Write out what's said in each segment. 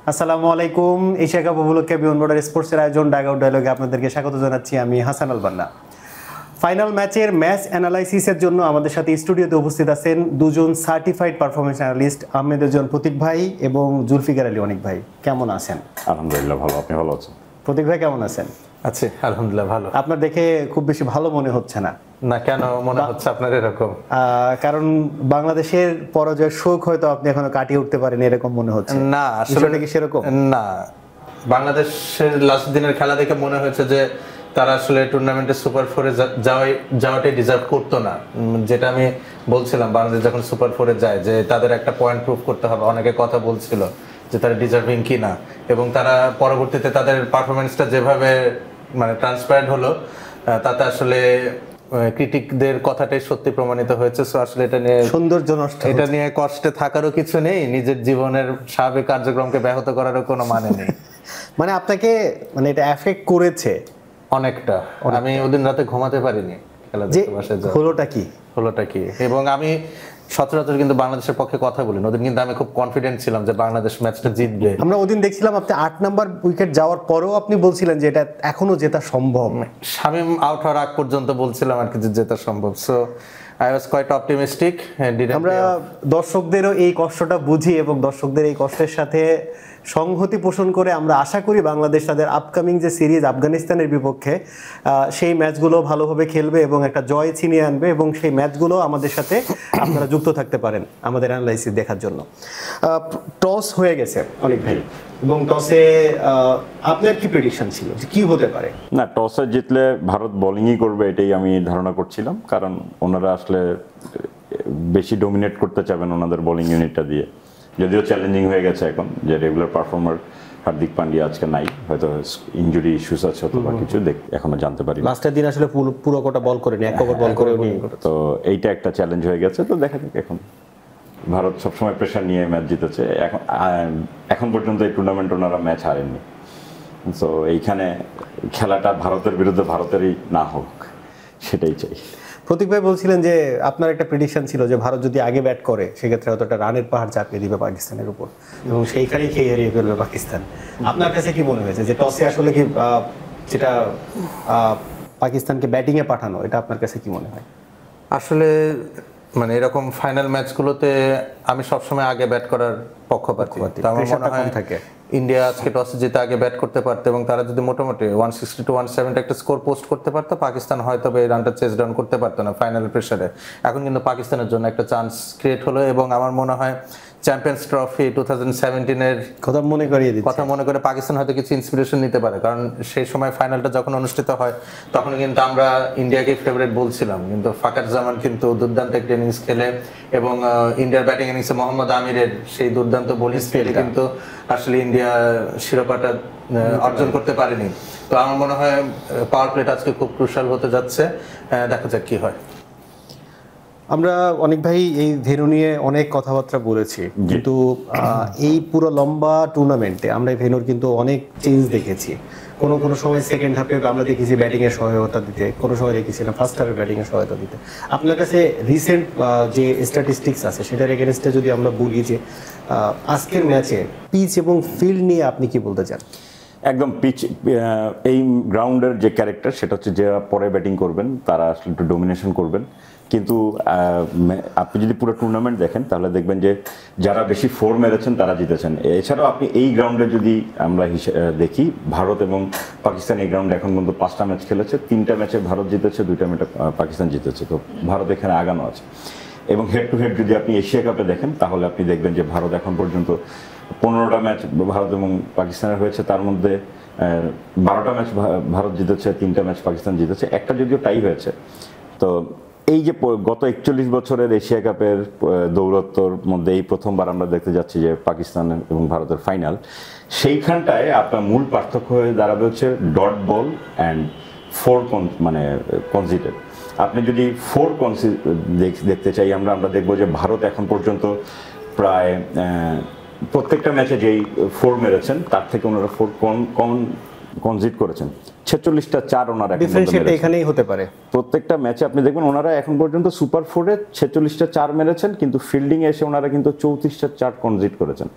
আসসালামু আলাইকুম। Asia cup উপলক্ষে বিয়ন বর্ডার স্পোর্টসের আয়োজন ডাগআউট ডায়লগে আপনাদেরকে স্বাগত জানাচ্ছি। আমি হাসান আল বান্না। ফাইনাল ম্যাচের ম্যাচ অ্যানালাইসিসের জন্য আমাদের সাথে স্টুডিওতে উপস্থিত আছেন দুজন সার্টিফাইড পারফরমেন্স অ্যানালিস্ট, আহমেদুজ্জামান প্রতীক ভাই এবং জুলফিকার আলী অনিক ভাই। কেমন আছেন? আলহামদুলিল্লাহ ভালো। আপনি ভালো আছেন? প্রতীক ভাই কেমন আছেন? আচ্ছা, আলহামদুলিল্লাহ ভালো। আপনার দেখে খুব বেশি ভালো মনে হচ্ছে না। না, কেন মনে হচ্ছে আপনার এরকম? কারণ বাংলাদেশের পরাজয়ের শোক হয়তো আপনি এখনো কাটিয়ে উঠতে পারেন এরকম মনে হচ্ছে। না, আসলে কি সেরকম না। বাংলাদেশের লাস্ট দিনের খেলা দেখে মনে হয়েছে যে তারা আসলে টুর্নামেন্টে সুপার ফোরে যাওয়াটাই ডিজার্ভ করতো না। যেটা আমি বলছিলাম, বাংলাদেশ যখন সুপার ফোরে যায় যে তাদের একটা পয়েন্ট প্রুভ করতে হবে। অনেকে কথা বলছিল যে তারা ডিজার্ভিং কি না, এবং তারা পরবর্তীতে তাদের পারফরমেন্সটা যেভাবে মানে ট্রান্সপায়ার্ড হলো, তাতে আসলে ক্রিটিকদের কথাটাই সত্যি প্রমাণিত হয়েছে। সো আসলে এটা নিয়ে সৌন্দর্য নষ্ট, এটা নিয়ে কষ্টে থাকারও কিছু নেই, নিজের জীবনের স্বাভাবিক কার্যক্রমকে ব্যাহত করারও কোনো মানে নেই। মানে আপনাকে মানে এটা এফেক্ট করেছে অনেকটা। আমি ওদিন রাতে ঘুমাতে পারিনি খেলা দেখতে বসে। হলোটা কি এবং আমি সচরাচর কিন্তু বাংলাদেশের পক্ষে কথা বলি, ওদিন কিন্তু আমি খুব কনফিডেন্ট ছিলাম যে বাংলাদেশ ম্যাচটা জিতবে। আমরা ওদিন দেখছিলাম আপনি 8 নাম্বার উইকেট যাওয়ার পরেও আপনি বলছিলেন যে এটা এখনো জেতা সম্ভব। শামীম আউট হওয়ার আগ পর্যন্ত বলছিলাম আর কি যে জেতা সম্ভব। So I was quite optimistic. আমরা দর্শকদেরও এই কষ্টটা বুঝি এবং দর্শকদের এই কষ্টের সাথে সংহতি পোষণ করে আমরা আশা করি বাংলাদেশ তাদের আপকামিং যে সিরিজ আফগানিস্তানের বিপক্ষে সেই ম্যাচগুলো ভালোভাবে খেলবে এবং একটা জয় ছিনিয়ে আনবে, এবং সেই ম্যাচগুলো আমাদের সাথে আপনারা যুক্ত থাকতে পারেন আমাদের অ্যানালাইসিস দেখার জন্য। টস হয়ে গেছে অনেক ভাই, এবং টসে আপনার কি প্রেডিকশন ছিল যে কি হতে পারে? না, টসে জিতলে ভারত বোলিংই করবে এটাই আমি ধারণা করছিলাম, কারণ ওনারা আসলে বেশি ডোমিনেট করতে চাবেন ওনাদের বোলিং ইউনিটটা দিয়ে। যদিও চ্যালেঞ্জিং হয়ে গেছে এখন যে রেগুলার পারফর্মার হার্দিক পান্ডিয়া আজকে নাই, হয়তো ইনজুরি ইস্যুস আছে অথবা কিছু এখনো জানতে পারি। লাস্টের দিন আসলে পুরো কোটা বল করেনি, এক ওভার বল করে উনি, তো এইটা একটা চ্যালেঞ্জ হয়ে গেছে। তো দেখা যাক, এখন ভারত সবসময় প্রেশার নিয়ে ম্যাচ জিতেছে। এখন পর্যন্ত এই টুর্নামেন্ট ওনারা ম্যাচ হারেননি। সো এইখানে খেলাটা ভারতের বিরুদ্ধে ভারতেরই না হোক, সেটাই চাই। প্রতীক ভাই বলছিলেন যে আপনার একটা প্রেডিকশন ছিল যে ভারত যদি আগে ব্যাট করে সেক্ষেত্রে হয়তো একটা রানের পাহাড় চাপিয়ে দিবে পাকিস্তানের উপর, এবং সেইখানেই খেয়ে হারিয়ে ফেলবে পাকিস্তান। আপনার কাছে কি মনে হয়েছে যে টসে আসলে কি যেটা পাকিস্তানকে ব্যাটিংয়ে পাঠানো, এটা আপনার কাছে কি মনে হয়? আসলে মানে এরকম ফাইনাল ম্যাচগুলোতে আমি সবসময় আগে ব্যাট করার পক্ষপাতী। আমার মনে হয় ইন্ডিয়া আজকে টসে জিতে আগে ব্যাট করতে পারতো, এবং তারা যদি মোটামুটি 160 to 170 একটা স্কোর পোস্ট করতে পারতো, পাকিস্তান হয়তো এই রানটা চেস ডাউন করতে পারতো না ফাইনাল প্রেসারে। এখন কিন্তু পাকিস্তানের জন্য একটা চান্স ক্রিয়েট হলো, এবং আমার মনে হয় চ্যাম্পিয়ন্স ট্রফি 2017-এর কথা মনে করে পাকিস্তান হয়তো কিছু ইন্সপিরেশন নিতে পারে, কারণ সেই সময় ফাইনালটা যখন অনুষ্ঠিত হয় তখন কিন্তু আমরা ইন্ডিয়াকে ফেভারিট বলছিলাম, কিন্তু ফাকার জামান কিন্তু দুর্দান্ত একটা ইনিংস খেলে, এবং ইন্ডিয়ার ব্যাটিং ইনিংসে মোহাম্মদ আমিরের সেই দুর্দান্ত বোলিং স্পেলে কিন্তু আসলে ইন্ডিয়া শিরোপাটা অর্জন করতে পারেনি। তো আমার মনে হয় পাওয়ার প্লেটা আজকে খুব ক্রুশাল হতে যাচ্ছে, দেখা যাক কি হয়। আমরা অনেক ভাই এই ভেন্যু নিয়ে অনেক কথাবার্তা বলেছি, কিন্তু এই পুরো লম্বা টুর্নামেন্টে আমরা এই ভেন্যুর কিন্তু অনেক চেঞ্জ দেখেছি। কোনো সময় সেকেন্ড হাফে আমরা দেখেছি ব্যাটিংয়ের সহায়তা দিতে, কোনো সময় দেখেছিলাম ফার্স্ট হাফে ব্যাটিংয়ের সহায়তা দিতে। আপনার কাছে রিসেন্ট যে স্ট্যাটিস্টিক্স আছে সেটার এগেনস্টে যদি আমরা বলি যে আজকের ম্যাচে পিচ এবং ফিল্ড নিয়ে আপনি কি বলতে চান? একদম পিচ, এই গ্রাউন্ডের যে ক্যারেক্টার সেটা হচ্ছে যারা পরে ব্যাটিং করবেন তারা আসলে একটু ডোমিনেশন করবেন, কিন্তু আপনি যদি পুরো টুর্নামেন্ট দেখেন তাহলে দেখবেন যে যারা বেশি ফোর মেরেছেন তারা জিতেছেন। এছাড়াও আপনি এই গ্রাউন্ডে যদি আমরা দেখি, ভারত এবং পাকিস্তান এই গ্রাউন্ডে এখন পর্যন্ত 5টা ম্যাচ খেলেছে, 3টা ম্যাচে ভারত জিতেছে, 2টা ম্যাচে পাকিস্তান জিতেছে। তো ভারত এখানে আগানো আছে। এবং হেড টু হেড যদি আপনি এশিয়া কাপে দেখেন তাহলে আপনি দেখবেন যে ভারত এখন পর্যন্ত 15টা ম্যাচ ভারত এবং পাকিস্তানের হয়েছে, তার মধ্যে 12টা ম্যাচ ভারত জিতেছে, 3টা ম্যাচ পাকিস্তান জিতেছে, একটা যদিও টাই হয়েছে। তো এই যে গত 41 বছরের এশিয়া কাপের দৌরত্বর মধ্যে এই প্রথমবার আমরা দেখতে যাচ্ছি যে পাকিস্তান এবং ভারতের ফাইনাল, সেইখানটায় আপনার মূল পার্থক্য হয়ে দাঁড়াবে হচ্ছে ডট বল অ্যান্ড ফোর মানে কনসিডার। আপনি যদি ফোর দেখতে চাই আমরা দেখবো যে ভারত এখন পর্যন্ত প্রায় প্রত্যেকটা ম্যাচে যেই ফোর মেরেছেন তার থেকে ওনারা ফোর কনসিড করেছেন 46টা 4 ওনারা এখন পর্যন্ত ডিফারেন্সিয়েট মেরেছেন। এখানেই হতে পারে। প্রত্যেকটা ম্যাচে আপনি দেখবেন ওনারা এখন পর্যন্ত সুপার 4-এ 46টা 4 মেরেছেন, কিন্তু ফিল্ডিং এ এসে ওনারা কিন্তু 34টা 4 কনসিড করেছেন।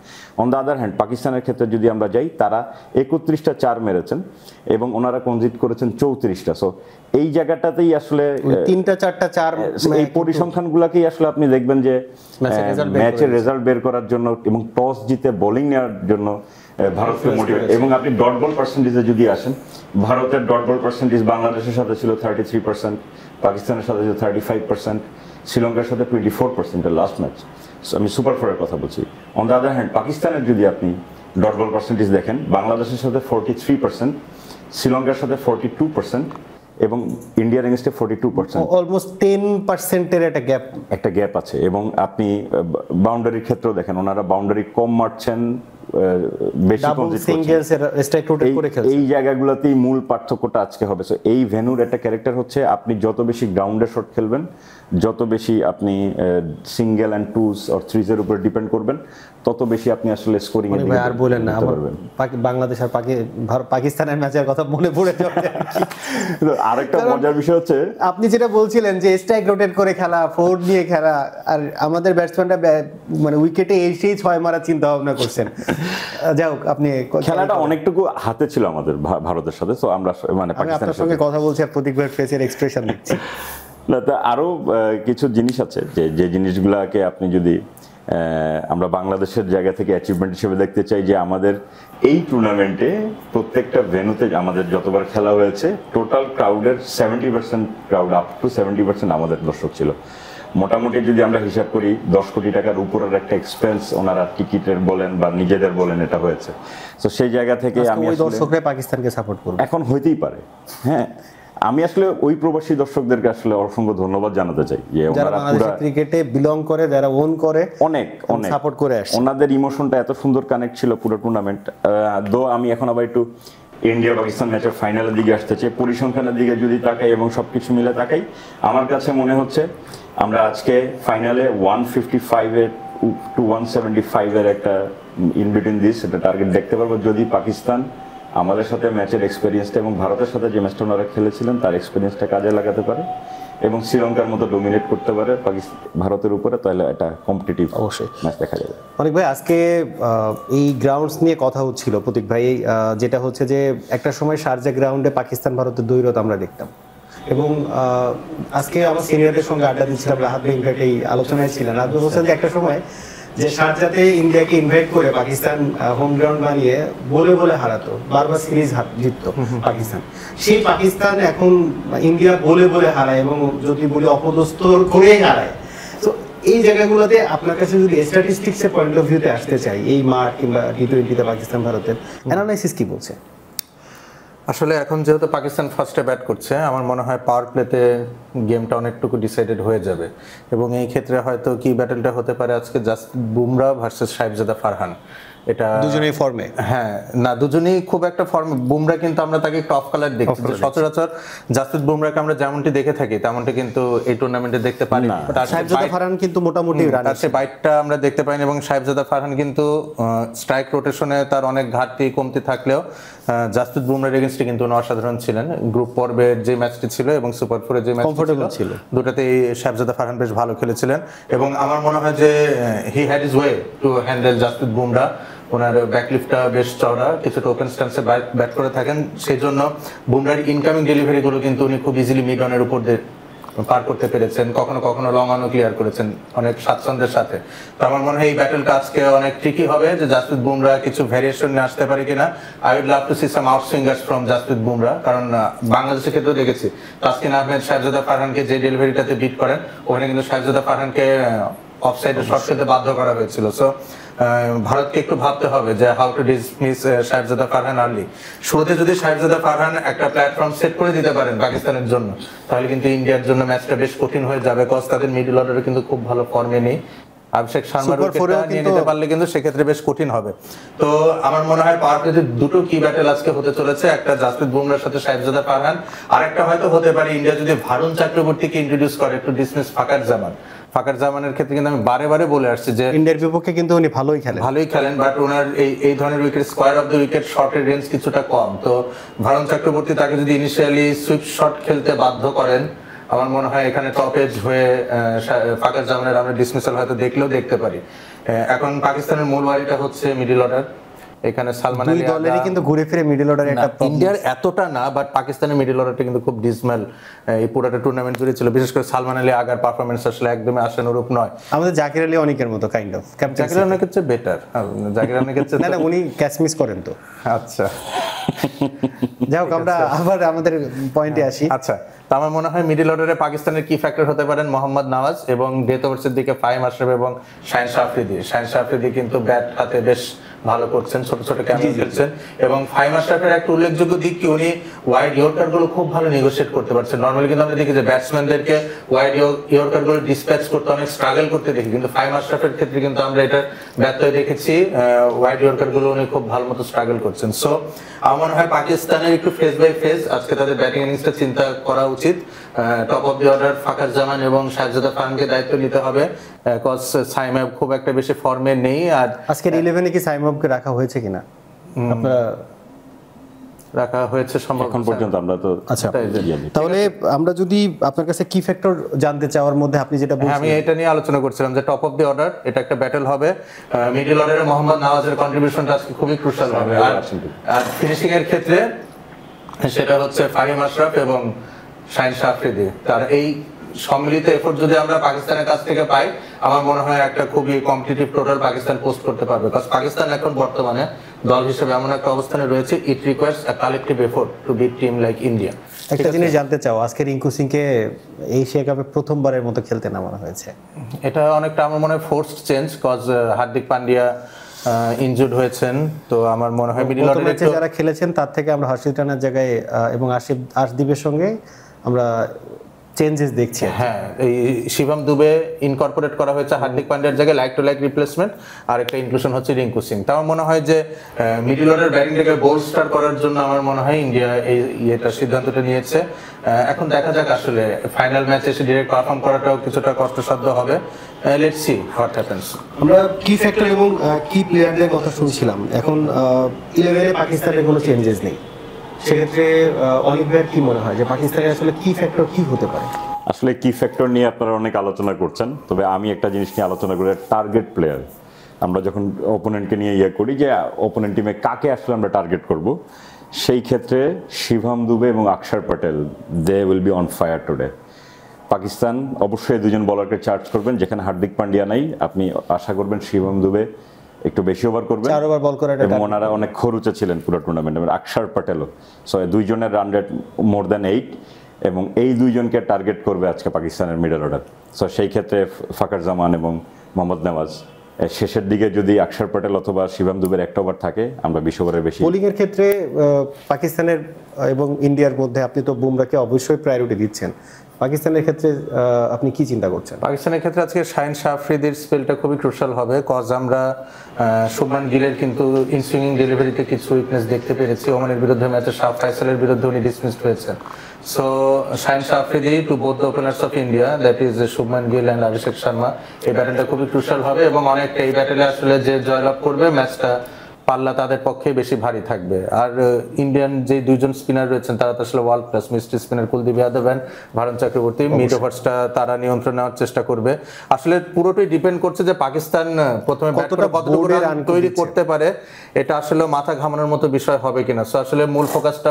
অন দ্য আদার হ্যান্ড পাকিস্তানের ক্ষেত্রে যদি আমরা যাই, তারা 31টা 4 মেরেছেন এবং ওনারা কনসিড করেছেন 34টা। সো এই জায়গাটাতেই আসলে 3টা 4টা 4 এই পরিসংখ্যানগুলোকেই আসলে আপনি দেখবেন যে ম্যাচের রেজাল্ট বের করার জন্য এবং টস জিতে বোলিং নেওয়ার জন্য ভারতকে মোটিভেট। এবং আপনি ডট বল পার্সেন্টেজে যদি আসেন, ভারতের ডট বল পার্সেন্টেজ বাংলাদেশের সাথে ছিল 33%, পাকিস্তানের সাথে ছিল 35%, শ্রীলঙ্কার সাথে 24% এর লাস্ট ম্যাচ। আমি সুপার 4-এর কথা বলছি। অন দ্য আদার হ্যান্ড পাকিস্তানের যদি আপনি ডট বল পার্সেন্টেজ দেখেন, বাংলাদেশের সাথে 43%, শ্রীলঙ্কার সাথে 42% এবং ইন্ডিয়ার এগেইনস্টে 42%। অলমোস্ট 10% একটা গ্যাপ আছে। এবং আপনি বাউন্ডারির ক্ষেত্রেও দেখেন, ওনারা বাউন্ডারি কম মারছেন, বেশি কনসিড করছেন। এই জায়গাগুলোতেই মূল পার্থক্যটা আজকে হবে। সো এই ভেন্যুর একটা ক্যারেক্টার হচ্ছে, আপনি যত বেশি গ্রাউন্ডে শট খেলবেন, যত বেশি আপনি সিঙ্গেল অ্যান্ড টুস অর থ্রিজের উপর ডিপেন্ড করবেন, তত বেশি আপনি আসলে স্কোরিং এর দিকে আর বলেন না। আমার বাংলাদেশ আর পাকিস্তানের ম্যাচের কথা মনে পড়ে যাচ্ছে। আরেকটা মজার বিষয় হচ্ছে, আপনি যেটা বলছিলেন যে স্ট্রাইক রোটেট করে খেলা, ফোর নিয়ে খেলা, আর আমাদের ব্যাটসম্যানরা মানে উইকেটে এসেই 6 মারার চিন্তা ভাবনা করছেন। যাই হোক, আপনি খেলাটা অনেকটুকু হাতে ছিল আমাদের ভারতের সাথে। তো আমরা মানে পাকিস্তানের সঙ্গে কথা বলছি আর প্রতীক ভাইয়ের ফেসের এক্সপ্রেশন দেখছি। না, তা আরো কিছু জিনিস আছে যে জিনিসগুলোকে আপনি যদি আমরা বাংলাদেশের জায়গা থেকে অ্যাচিভমেন্ট হিসেবে দেখতে চাই, যে আমাদের এই টুর্নামেন্টে প্রত্যেকটা ভেন্যুতে আমাদের যতবার খেলা হয়েছে, টোটাল ক্রাউডের 70% ক্রাউড, আপ টু 70% আমাদের দর্শক ছিল। মোটামুটি যদি আমরা হিসাব করি, 10 কোটি টাকার উপরের একটা এক্সপেন্স ওনারা টিকিটের বলেন বা নিজেদের বলেন এটা হয়েছে। তো সেই জায়গা থেকে আমি দর্শকরা পাকিস্তানকে সাপোর্ট করব, এখন হইতেই পারে। হ্যাঁ, আমি আসলে ওই প্রবাসী দর্শকদেরকে আসলে অসংখ্য ধন্যবাদ জানাতে চাই, যে ওনারা পুরো ক্রিকেটে বিলং করে, যারা ওন করে, অনেক সাপোর্ট করে আসে। ওনাদের ইমোশনটা এত সুন্দর কানেক্ট ছিল পুরো টুর্নামেন্ট। দো আমি এখন আবার একটু ইন্ডিয়া পাকিস্তান ম্যাচের ফাইনালের দিকে আসতে চাই। পরিসংখ্যানের দিকে যদি তাকাই এবং সবকিছু মিলে তাকাই, আমার কাছে মনে হচ্ছে আমরা আজকে ফাইনালে 155 to 175 একটা ইন বিটুইন দিস একটা টার্গেট দেখতে পারবো, যদি পাকিস্তান আমাদের সাথে ম্যাচের এক্সপেরিয়েন্সটা এবং ভারতের সাথে যে ম্যাচটা ওনারা খেলেছিলেন তার এক্সপেরিয়েন্সটা কাজে লাগাতে পারে এবং শ্রীলঙ্কার মতো ডোমিনেট করতে পারে ভারতের উপরে, তাহলে এটা কম্পিটিটিভ অবশ্যই ম্যাচ দেখা যাবে। অনেক ভাই, আজকে এই গ্রাউন্ডস নিয়ে কথা হচ্ছিল প্রতীক ভাই, যেটা হচ্ছে যে একটা সময় শারজা গ্রাউন্ডে পাকিস্তান ভারতের দ্বৈরথ আমরা দেখতাম, এবং আজকে আমার সিনিয়রদের সঙ্গে আড্ডা দিচ্ছিলাম, রাহাত ভাই ইনফ্যাক্ট এই আলোচনায় ছিলেন। আপনি বলছেন যে একটা সময় যে শারজাতে ইন্ডিয়াকে ইনভাইট করে পাকিস্তান হোম গ্রাউন্ড বানিয়ে বলে বলে হারাতো, বারবার সিরিজ জিততো পাকিস্তান। সেই পাকিস্তান এখন ইন্ডিয়া বলে বলে হারায়, এবং যদি বলি অপদস্থ করেই হারায়। তো এই জায়গাগুলোতে আপনার কাছে যদি স্ট্যাটিস্টিক্সের পয়েন্ট অফ ভিউতে আসতে চাই, এই মাঠ কিংবা টি20তে পাকিস্তান ভারতের অ্যানালাইসিস কি বলছে? আসলে এখন যেহেতু পাকিস্তান ফার্স্টে ব্যাট করছে, আমার মনে হয় পাওয়ার প্লেতে গেমটা অনেকটুকু ডিসাইডেড হয়ে যাবে, এবং এই ক্ষেত্রে হয়তো কি ব্যাটেলটা হতে পারে আজকে জাসপ্রীত বুমরাহ ভার্সেস শাহিবজাদা ফারহান। এটা দুজনেই ফর্মে, হ্যাঁ না দুজনেই খুব একটা ফর্মে। বুমরাহ কিন্তু আমরা তাকে একটু অফ কালার দেখছি, সচরাচর জাসপ্রীত বুমরাহকে আমরা যেমনটি দেখে থাকি তেমনটি কিন্তু এই টুর্নামেন্টে দেখতে পারি না। শাহিবজাদা ফারহান কিন্তু মোটামুটি তার সে বাইটটা আমরা দেখতে পাইনি, এবং শাহিবজাদা ফারহান কিন্তু স্ট্রাইক রোটেশনে তার অনেক ঘাটতি কমতি থাকলেও জাসপ্রীত বুমরাহর এগেইনস্টে কিন্তু অসাধারণ ছিলেন। গ্রুপ পর্বের যে ম্যাচটি ছিল এবং সুপার 4-এর যে ম্যাচটি ছিল, দুটাতেই শাহিবজাদা ফারহান বেশ ভালো খেলেছিলেন, এবং আমার মনে হয় যে he had his way to handle Jasprit Bumrah. ওনার ব্যাকলিফটটা বেশ চওড়া, কিছুটা ওপেন স্ট্যান্সে ব্যাট করে থাকেন, সেই জন্য বুমরাহর ইনকামিং ডেলিভারিগুলো কিন্তু উনি খুব ইজিলি মিড অনের উপর দিয়ে পার করতে পেরেছেন, কখনো কখনো লং অনও ক্লিয়ার করেছেন অনেক স্বাচ্ছন্দ্যের সাথে। তো আমার মনে হয় এই ব্যাটেলটা আজকে অনেক ট্রিকি হবে, যে জাসপ্রীত বুমরাহ কিছু ভ্যারিয়েশন নিয়ে আসতে পারে কিনা। I would love to see some outswingers from Jasprit Bumrah, কারণ বাংলাদেশের ক্ষেত্রেও দেখেছি তাসকিন আহমেদ শাহিবজাদা ফারহানকে যে ডেলিভারিটাতে বিট করেন, ওখানে কিন্তু শাহিবজাদা ফারহানকে অফসাইডে শট খেলতে বাধ্য করা হয়েছিল। সো ভারতকে একটু ভাবতে হবে যে how to dismiss Sahibzada Farhan early. শুরুতে যদি শাহিবজাদা ফারহান একটা প্ল্যাটফর্ম সেট করে দিতে পারেন পাকিস্তানের জন্য, তাহলে কিন্তু ইন্ডিয়ার জন্য ম্যাচটা বেশ কঠিন হয়ে যাবে, কজ তাদের মিডল অর্ডারে কিন্তু খুব ভালো ফর্মে নেই। অভিষেক শর্মার উইকেটটা নিয়ে নিতে পারলে কিন্তু সেক্ষেত্রে বেশ কঠিন হবে। তো আমার মনে হয় পাওয়ার প্লেতে দুটো কি ব্যাটেল আজকে হতে চলেছে, একটা জাসপ্রীত বুমরাহর সাথে শাহিবজাদা ফারহান, আর একটা হয়তো হতে পারে ইন্ডিয়া যদি ভারুণ চক্রবর্তীকে ইন্ট্রোডিউস করে, একটু ডিসমিস ফাকার জামান। ফাকার জামানের ক্ষেত্রে কিন্তু আমি বারে বারে বলে আসছি যে ইন্ডিয়ার বিপক্ষে কিন্তু উনি ভালোই খেলেন, বাট ওনার এই ধরনের wicket square off the wicket শটের রেঞ্জ কিছুটা কম। তো ভারত চক্রবর্তী তাকে যদি ইনিশিয়ালি সুইপ শট খেলতে বাধ্য করেন, আমার মনে হয় এখানে টপ এজ হয়ে ফাকার জামানের আমরা ডিসমিসাল হয়তো দেখতে পারি। এখন পাকিস্তানের মূল বাড়িটা হচ্ছে মিডল অর্ডার, এখানে সালমান আলী দলেরই কিন্তু ঘুরে ফিরে মিডল অর্ডারে একটা ইন্ডিয়ার এতটা না, বাট পাকিস্তানের মিডল অর্ডারটা কিন্তু খুব ডিসমাল এই পুরোটা টুর্নামেন্ট জুড়ে ছিল। বিশেষ করে সালমান আলী আগার পারফরমেন্স আসলে একদমই আশানুরূপ নয়। আমাদের জাকির আলী অনেকের মতো কাইন্ড অফ, জাকির অনেকের চেয়ে বেটার, জাকির অনেকের চেয়ে না উনি ক্যাচ মিস করেন তো। আচ্ছা যাই হোক, আমরা আবার আমাদের পয়েন্টে আসি। আচ্ছা, তো আমার মনে হয় মিডল অর্ডারে পাকিস্তানের কি ফ্যাক্টর হতে পারেন মোহাম্মদ নওয়াজ, এবং ডেথ ওভার্সের দিকে ফাহিম আশরাফ এবং শাহিন আফ্রিদি কিন্তু ব্যাট হাতে বেশ ভালো করছেন, ছোট ছোট ক্যামেরা খেলছেন। এবং ফাহিম আশরাফের একটা উল্লেখযোগ্য দিক কি, উনি ওয়াইড ইয়র্কার গুলো খুব ভালো নেগোশিয়েট করতে পারছেন। নর্মালি কিন্তু আমরা দেখি যে ব্যাটসম্যানদেরকে ওয়াইড ইয়র্কার গুলো ডিসপ্যাচ করতে অনেক স্ট্রাগল করতে দেখি, কিন্তু ফাহিম আশরাফের ক্ষেত্রে কিন্তু আমরা এটা ব্যর্থ হয়ে দেখেছি। ওয়াইড ইয়র্কার গুলো উনি খুব ভালো মতো স্ট্রাগল করছেন। সো আমার মনে হয় পাকিস্তানের একটু ফেজ বাই ফেজ আজকে তাদের ব্যাটিং ইনিংসটা চিন্তা করা উচিত। টপ অফ দি অর্ডার ফাকার জামান এবং শাহজাদা খানকে দায়িত্ব নিতে হবে, কজ সাইম খুব একটা বেশি ফর্মে নেই। আর আজকের 11-এ কি সাইমকে রাখা হয়েছে কিনা আপনারা? রাখা হয়েছে সম্ভব এখন পর্যন্ত আমরা তো। আচ্ছা, তাহলে আমরা যদি আপনার কাছে কি ফ্যাক্টর জানতে চাওয়ার মধ্যে আপনি যেটা বলছেন, আমি এটা নিয়ে আলোচনা করছিলাম যে টপ অফ দি অর্ডার এটা একটা ব্যাটল হবে। মিডল অর্ডারে মোহাম্মদ নওয়াজের কন্ট্রিবিউশনটা আজকে খুবই ক্রুশাল হবে। আর ফিনিশিং এর ক্ষেত্রে সেটা হচ্ছে ফাহিম আশরাফ এবং শাহিন আফ্রিদি। তার এই সম্মিলিত এফোর্ট যদি আমরা পাকিস্তানের কাছ থেকে পাই, আমার মনে হয় একটা খুবই কম্পিটিটিভ টোটাল পাকিস্তান পোস্ট করতে পারবে। কারণ পাকিস্তান এখন বর্তমানে দল হিসেবে এমন একটা অবস্থানে রয়েছে, it requires a collective effort to beat team like India. একটা জিনিস জানতে চাও, আজকে রিঙ্কু সিংকে এশিয়া কাপে প্রথমবারের মতো খেলতে নামানো হয়েছে। এটা অনেকটা আমার মনে হয় forced change, cause Hardik Pandya injured হয়েছেন। তো আমার মনে হয় মিডল অর্ডারে যারা খেলেছেন তার থেকে আমরা হর্ষিত রানার জায়গায় এবং আশদীপের সঙ্গে আমরা চেঞ্জেস দেখছি। হ্যাঁ, এই শিবম দুবে ইনকর্পোরেট করা হয়েছে হার্দিক পান্ডিয়ার জায়গায়, লাইক টু লাইক রিপ্লেসমেন্ট। আর একটা ইনক্লুশন হচ্ছে রিঙ্কু সিং। তো আমার মনে হয় যে মিডল অর্ডার ব্যাটিংটাকে বোল্স্টার করার জন্য আমার মনে হয় ইন্ডিয়া এটা সিদ্ধান্তটা নিয়েছে। এখন দেখা যাক, আসলে ফাইনাল ম্যাচে এসে ডিরেক্ট পারফর্ম করাটাও কিছুটা কষ্টসাধ্য হবে। Let's see what happens. আমরা কি ফ্যাক্টর এবং কি প্লেয়ারদের কথা শুনছিলাম, এখন 11-এ পাকিস্তানের কোনো চেঞ্জেস নেই, সেক্ষেত্রে অলিভ ভাইয়ের কি মনে হয় যে পাকিস্তানের আসলে কি ফ্যাক্টর কি হতে পারে? আসলে কি ফ্যাক্টর নিয়ে আপনারা অনেক আলোচনা করছেন, তবে আমি একটা জিনিস নিয়ে আলোচনা করি, টার্গেট প্লেয়ার। আমরা যখন ওপোনেন্টকে নিয়ে করি যে ওপোনেন্ট টিমে কাকে আসলে আমরা টার্গেট করব, সেই ক্ষেত্রে শিবম দুবে এবং Axar Patel they will be on fire today. Pakistan অবশ্যই দুজন বলারকে চার্জ করবেন, যেখানে হার্দিক পান্ডিয়া নাই আপনি আশা করবেন শিবম দুবে একটু বেশি ওভার করবেন, 4 ওভার বল করে, এবং ওনারা অনেক খরুচে ছিলেন পুরো টুর্নামেন্টে। অক্ষর প্যাটেলও, সো দুইজনের রান রেট মোর দ্যান 8, এবং এই দুইজনকে টার্গেট করবে আজকে পাকিস্তানের মিডল অর্ডার। সো সেই ক্ষেত্রে ফাকার জামান এবং মোহাম্মদ নওয়াজ, শেষের দিকে যদি অক্ষর প্যাটেল অথবা শিবম দুবের একটা ওভার থাকে, আমরা 20 ওভারের বেশি। বোলিং এর ক্ষেত্রে পাকিস্তানের এবং ইন্ডিয়ার মধ্যে আপনি তো বুমরাকে অবশ্যই প্রায়োরিটি দিচ্ছেন, পাকিস্তানের ক্ষেত্রে আপনি কি চিন্তা করছেন? পাকিস্তানের ক্ষেত্রে আজকে শাহিন আফ্রিদির স্পেলটা খুবই ক্রুশাল হবে, কজ আমরা শুভমান গিলের কিন্তু ইনসুইং ডেলিভারিতে কিছু উইকনেস দেখতে পেরেছি। ওমানের বিরুদ্ধে ম্যাচে শাহ ফয়সালের বিরুদ্ধে উনি ডিসমিসড হয়েছেন। So Shaheen Afridi to both the openers of India, that is Shubman Gill and Abhishek Sharma, এই ব্যাটেলটা খুবই ক্রুশাল হবে। এবং অনেকটা এই ব্যাটেলে আসলে যে জয়লাভ করবে, ম্যাচটা পাল্লা তাদের পক্ষে বেশি ভারী থাকবে। আর ইন্ডিয়ান যে দুইজন স্পিনার রয়েছেন তারা তো আসলে world class, mystery spinner Kuldeep Yadav and Varun Chakravarthy, mid ওভার্সটা তারা নিয়ন্ত্রণ নেওয়ার চেষ্টা করবে। আসলে পুরোটাই ডিপেন্ড করছে যে পাকিস্তান প্রথমে কতটুকু রান তৈরি করতে পারে, এটা আসলে মাথা ঘামানোর মতো বিষয় হবে কিনা। সো আসলে মূল ফোকাসটা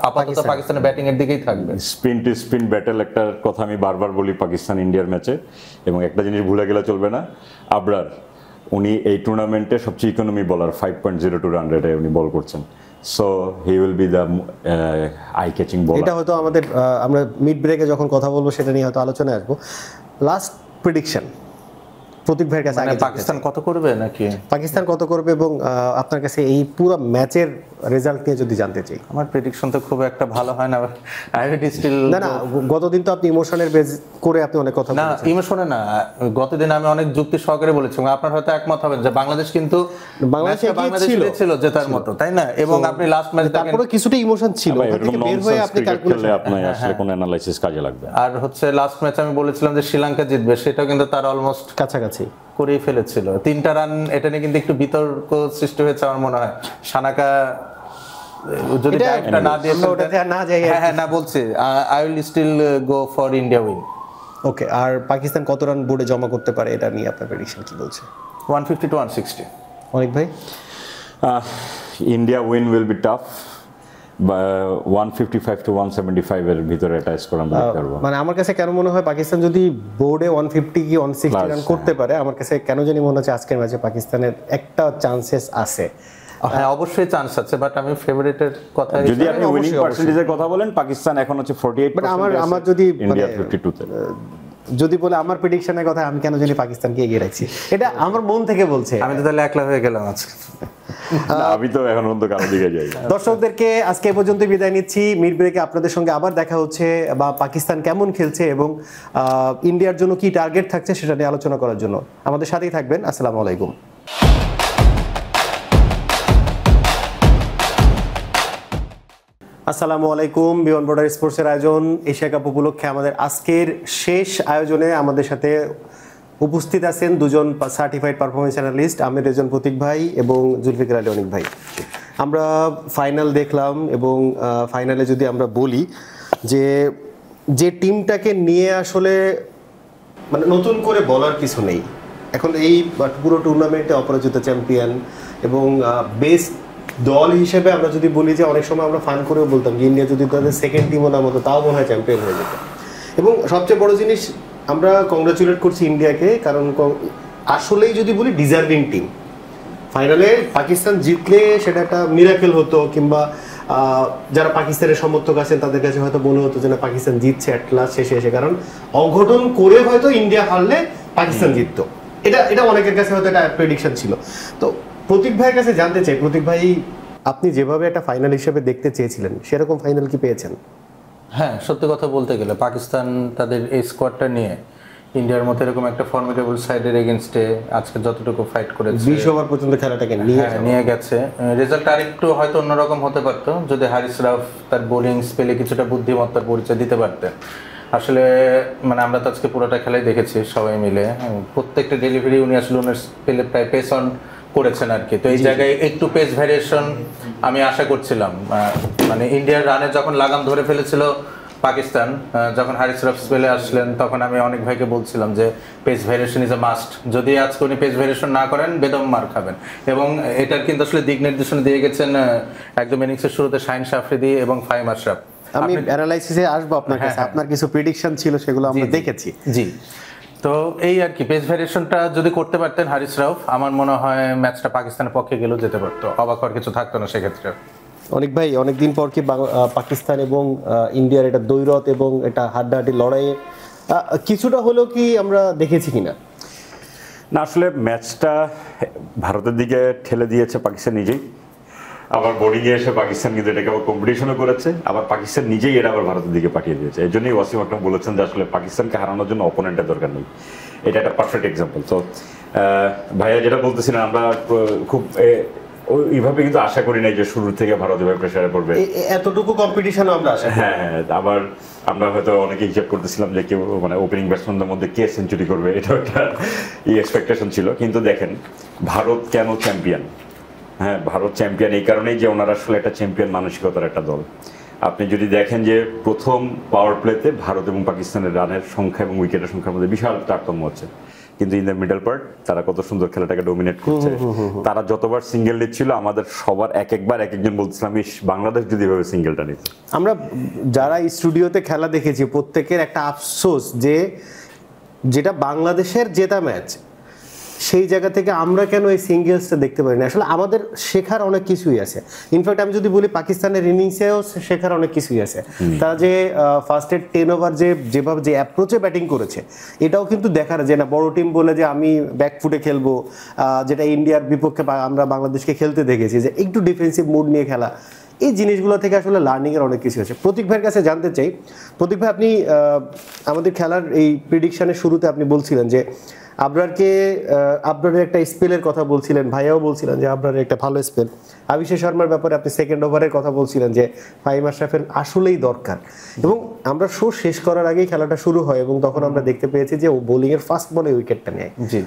আপাতত পাকিস্তানের ব্যাটিং এর দিকেই থাকবে। স্পিন টু স্পিন ব্যাটেল একটা কথা আমি বারবার বলি পাকিস্তান ইন্ডিয়ার ম্যাচে, এবং একটা জিনিস ভুলে গেলে চলবে না, আবরার উনি এই টুর্নামেন্টে সবচেয়ে ইকোনমি বলার, 5.02 রান রেটে উনি বল করছেন। So he will be the eye catching bowler. এটা হয়তো আমাদের আমরা মিড ব্রেকে যখন কথা বলবো সেটা নিয়ে হয়তো আলোচনায় আসবো। লাস্ট প্রেডিকশন, প্রতীক ভাইয়ের কাছে আগে পাকিস্তান কত করবে নাকি পাকিস্তান কত করবে, এবং আপনার কাছে এই পুরো ম্যাচের রেজাল্ট নিয়ে যদি জানতে চাই। আমার প্রেডিকশন তো খুব একটা ভালো হয় না, আই উইল স্টিল না গতদিন তো আপনি ইমোশনের বেজ করে আপনি অনেক কথা না বলেছেন। ইমোশনে না, গতদিন আমি অনেক যুক্তি সহকারে বলেছি এবং আপনার হয়তো একমত হবেন যে বাংলাদেশ কিন্তু বাংলাদেশে ছিল জেতার মতো, তাই না? এবং আপনি লাস্ট ম্যাচ তারপরে কিছুটা ইমোশন ছিল, ওখান থেকে বের হয়ে আপনি ক্যালকুলেশন আপনার আসলে কোন অ্যানালাইসিস কাজে লাগবে। আর হচ্ছে লাস্ট ম্যাচ আমি বলেছিলাম যে শ্রীলঙ্কা জিতবে, সেটাও কিন্তু তার অলমোস্ট কাছাকাছি করেই ফেলেছিল। 3টা রান, এটা নিয়ে কিন্তু একটু বিতর্ক সৃষ্টি হয়েছে আমার মনে হয়। সানাকা যদি ডাইভটা না দিয়ে ওটাতে না যাই। হ্যাঁ না বলছি, I will still go for India win. Okay, আর পাকিস্তান কত রান বোর্ডে জমা করতে পারে এটা নিয়ে আপনার প্রেডিকশন কি বলছে? 150 to 160। অনেক ভাই? India win will be tough, 155 to 175 এর ভিতরে এটা স্কোর আমি দেখতে পারবো। মানে আমার কাছে কেন মনে হয় পাকিস্তান যদি বোর্ডে 150 কি 160 রান করতে পারে, আমার কাছে কেন জানি মনে হচ্ছে আজকের ম্যাচে পাকিস্তানের একটা চান্সেস আছে। হ্যাঁ অবশ্যই চান্স আছে, বাট আমি ফেভারিটের কথা যদি আপনি উইনিং পার্সেন্টেজের কথা বলেন, পাকিস্তান এখন হচ্ছে 48%, বাট আমার যদি ইন্ডিয়া 52 তে। যদি বলে আমার প্রেডিকশনের কথা, আমি কেন জানি পাকিস্তানকে এগিয়ে রাখছি, এটা আমার মন থেকে বলছে। আমি তো তাহলে একলা হয়ে গেলাম আজকে। আমি তো এখন পর্যন্ত কারো দিকে যাই। দর্শকদেরকে আজকে এ পর্যন্ত বিদায় নিচ্ছি। মিড ব্রেকে আপনাদের সঙ্গে আবার দেখা হচ্ছে, বা পাকিস্তান কেমন খেলছে এবং ইন্ডিয়ার জন্য কি টার্গেট থাকছে সেটা নিয়ে আলোচনা করার জন্য আমাদের সাথেই থাকবেন। আসসালামু আলাইকুম। আসসালামু আলাইকুম। বিয়ন্ড বর্ডার স্পোর্টসের আয়োজন এশিয়া কাপ উপলক্ষে আমাদের আজকের শেষ আয়োজনে আমাদের সাথে উপস্থিত আছেন দুজন সার্টিফাইড পারফরমেন্স অ্যানালিস্ট, আমির রেজন প্রতীক ভাই এবং জুলফিকার আলী অনিক ভাই। আমরা ফাইনাল দেখলাম এবং ফাইনালে যদি আমরা বলি যে টিমটাকে নিয়ে আসলে মানে নতুন করে বলার কিছু নেই, এখন এই পুরো টুর্নামেন্টে অপরাজিত চ্যাম্পিয়ন এবং বেস্ট দল হিসেবে আমরা যদি বলি যে অনেক সময় আমরা ফান করেও বলতাম যে ইন্ডিয়া যদি তাদের সেকেন্ড টিমও না মতো তাও মনে হয় চ্যাম্পিয়ন হয়ে যেত। এবং সবচেয়ে বড় জিনিস, আমরা কংগ্রাচুলেট করছি ইন্ডিয়াকে, কারণ আসলেই যদি বলি ডিজার্ভিং টিম। ফাইনালে পাকিস্তান জিতলে সেটা একটা মিরাকেল হতো, কিংবা যারা পাকিস্তানের সমর্থক আছেন তাদের কাছে হয়তো মনে হতো যে না পাকিস্তান জিতছে অ্যাট লাস্ট শেষে এসে, কারণ অঘটন করে হয়তো ইন্ডিয়া হারলে পাকিস্তান জিততো, এটা অনেকের কাছে হয়তো একটা প্রেডিকশন ছিল। তো প্রতীক ভাইয়ের কাছে জানতে চাই, প্রতীক ভাই আপনি যেভাবে একটা ফাইনাল হিসেবে দেখতে চেয়েছিলেন সেরকম ফাইনাল কি পেয়েছেন? হ্যাঁ সত্যি কথা বলতে গেলে পাকিস্তান তাদের এই স্কোয়াডটা নিয়ে ইন্ডিয়ার মতো এরকম একটা ফর্মিডেবল সাইডের এগেইনস্টে আজকে যতটুকু ফাইট করেছে 20 ওভার পর্যন্ত খেলাটাকে নিয়ে গেছে। রেজাল্ট আরেকটু হয়তো অন্যরকম হতে পারতো যদি হারিস রাফ তার বোলিং স্পেলে কিছুটা বুদ্ধিমত্তার পরিচয় দিতে পারতেন। আসলে মানে আমরা তো আজকে পুরোটা খেলাই দেখেছি সবাই মিলে, প্রত্যেকটা ডেলিভারি উনি আসলে ওনার স্পেলে প্রায় পেস অন করেছেন আর কি। তো এই জায়গায় একটু পেস ভ্যারিয়েশন আমি আশা করছিলাম, মানে ইন্ডিয়ার রানে যখন লাগাম ধরে ফেলেছিল পাকিস্তান, যখন হারিস রাফ স্পেলে আসলেন তখন আমি অনেক ভাইকে বলছিলাম যে pace variation is a must, যদি আজকে উনি পেস ভ্যারিয়েশন না করেন বেদম মার খাবেন। এবং এটার কিন্তু আসলে দিক নির্দেশনা দিয়ে গেছেন একদম ইনিংসের শুরুতে শাহিন আফ্রিদি এবং ফাহিম আশরাফ। আমি অ্যানালাইসিসে আসবো আপনার কাছে, আপনার কিছু প্রেডিকশন ছিল সেগুলো আমরা দেখেছি। জি, তো এই আর কি পেস ভ্যারিয়েশনটা যদি করতে পারতেন হারিস রাউফ, আমার মনে হয় ম্যাচটা পাকিস্তানের পক্ষে গেলেও যেতে পারতো, অবাক হওয়ার কিছু থাকতো না সেক্ষেত্রে। অনেক ভাই, অনেকদিন পর কি পাকিস্তান এবং ইন্ডিয়ার এটা দ্বৈরথ এবং এটা হাড্ডাহাড্ডি লড়াইয়ে কিছুটা হলেও কি আমরা দেখেছি কিনা? না, আসলে ম্যাচটা ভারতের দিকে ঠেলে দিয়েছে পাকিস্তান নিজেই, আবার বোলিংয়ে এসে পাকিস্তান কিন্তু এটাকে আবার কম্পিটিশনও করেছে, আবার পাকিস্তান নিজেই এটা আবার ভারতের দিকে পাঠিয়ে দিয়েছে। এই জন্যই ওয়াসিম আকরাম বলেছেন যে আসলে পাকিস্তানকে হারানোর জন্য অপোনেন্টের দরকার নেই, এটা একটা পারফেক্ট এক্সাম্পল। তো ভাইয়া যেটা বলতেছিলেন, আমরা খুব এইভাবে কিন্তু আশা করি নাই যে শুরু থেকে ভারত এভাবে প্রেসারে পড়বে, এতটুকু কম্পিটিশনও আমরা আশা করি। হ্যাঁ, আবার আমরা হয়তো অনেকে হিসাব করতেছিলাম যে কেউ মানে ওপেনিং ব্যাটসম্যানদের মধ্যে কে সেঞ্চুরি করবে, এটাও একটা এক্সপেকটেশন ছিল। কিন্তু দেখেন ভারত কেন চ্যাম্পিয়ন, হ্যাঁ ভারত চ্যাম্পিয়ন এই কারণেই যে ওনারা আসলে একটা চ্যাম্পিয়ন মানসিকতার একটা দল। আপনি যদি দেখেন যে প্রথম পাওয়ার প্লেতে ভারত এবং পাকিস্তানের রানের সংখ্যা এবং উইকেটের সংখ্যার মধ্যে বিশাল তারতম্য হচ্ছে, কিন্তু ইন দ্য মিডল পার্ট তারা কত সুন্দর খেলাটাকে ডোমিনেট করছে। তারা যতবার সিঙ্গেল নিচ্ছিল আমাদের সবার একবার এক একজন বলছিলাম বাংলাদেশ যদি এভাবে সিঙ্গেলটা নিত। আমরা যারা স্টুডিওতে খেলা দেখেছি প্রত্যেকের একটা আফসোস যে যেটা বাংলাদেশের জেতা ম্যাচ সেই জায়গা থেকে আমরা কেন এই সিঙ্গেলসটা দেখতে পারি না? আসলে আমাদের শেখার অনেক কিছুই আছে। ইনফ্যাক্ট আমি যদি বলি পাকিস্তানের ইনিংসেও শেখার অনেক কিছুই আছে। তারা যে ফার্স্টে 10 ওভার যেভাবে যে অ্যাপ্রোচে ব্যাটিং করেছে, এটাও কিন্তু দেখার যে না বড় টিম বলে যে আমি ব্যাকফুটে খেলবো, যেটা ইন্ডিয়ার বিপক্ষে আমরা বাংলাদেশকে খেলতে দেখেছি, যে একটু ডিফেন্সিভ মুড নিয়ে খেলা, এই জিনিসগুলো থেকে আসলে লার্নিংয়ের অনেক কিছু আছে। প্রতীক ভাইয়ের কাছে জানতে চাই, প্রতীক ভাই আপনি আমাদের খেলার এই প্রেডিকশনের শুরুতে আপনি বলছিলেন যে আবরারের একটা স্পেলের কথা বলছিলেন, ভাইয়াও বলছিলেন যে আবরারের একটা ভালো স্পেল। অভিষেক শর্মার ব্যাপারে আপনি সেকেন্ড ওভারের কথা বলছিলেন যে ফাহিম আশরাফের আসলেই দরকার, এবং আমরা শো শেষ করার আগেই খেলাটা শুরু হয় এবং তখন আমরা দেখতে পেয়েছি যে ও বোলিংয়ের ফার্স্ট বলে উইকেটটা নেয়। জি,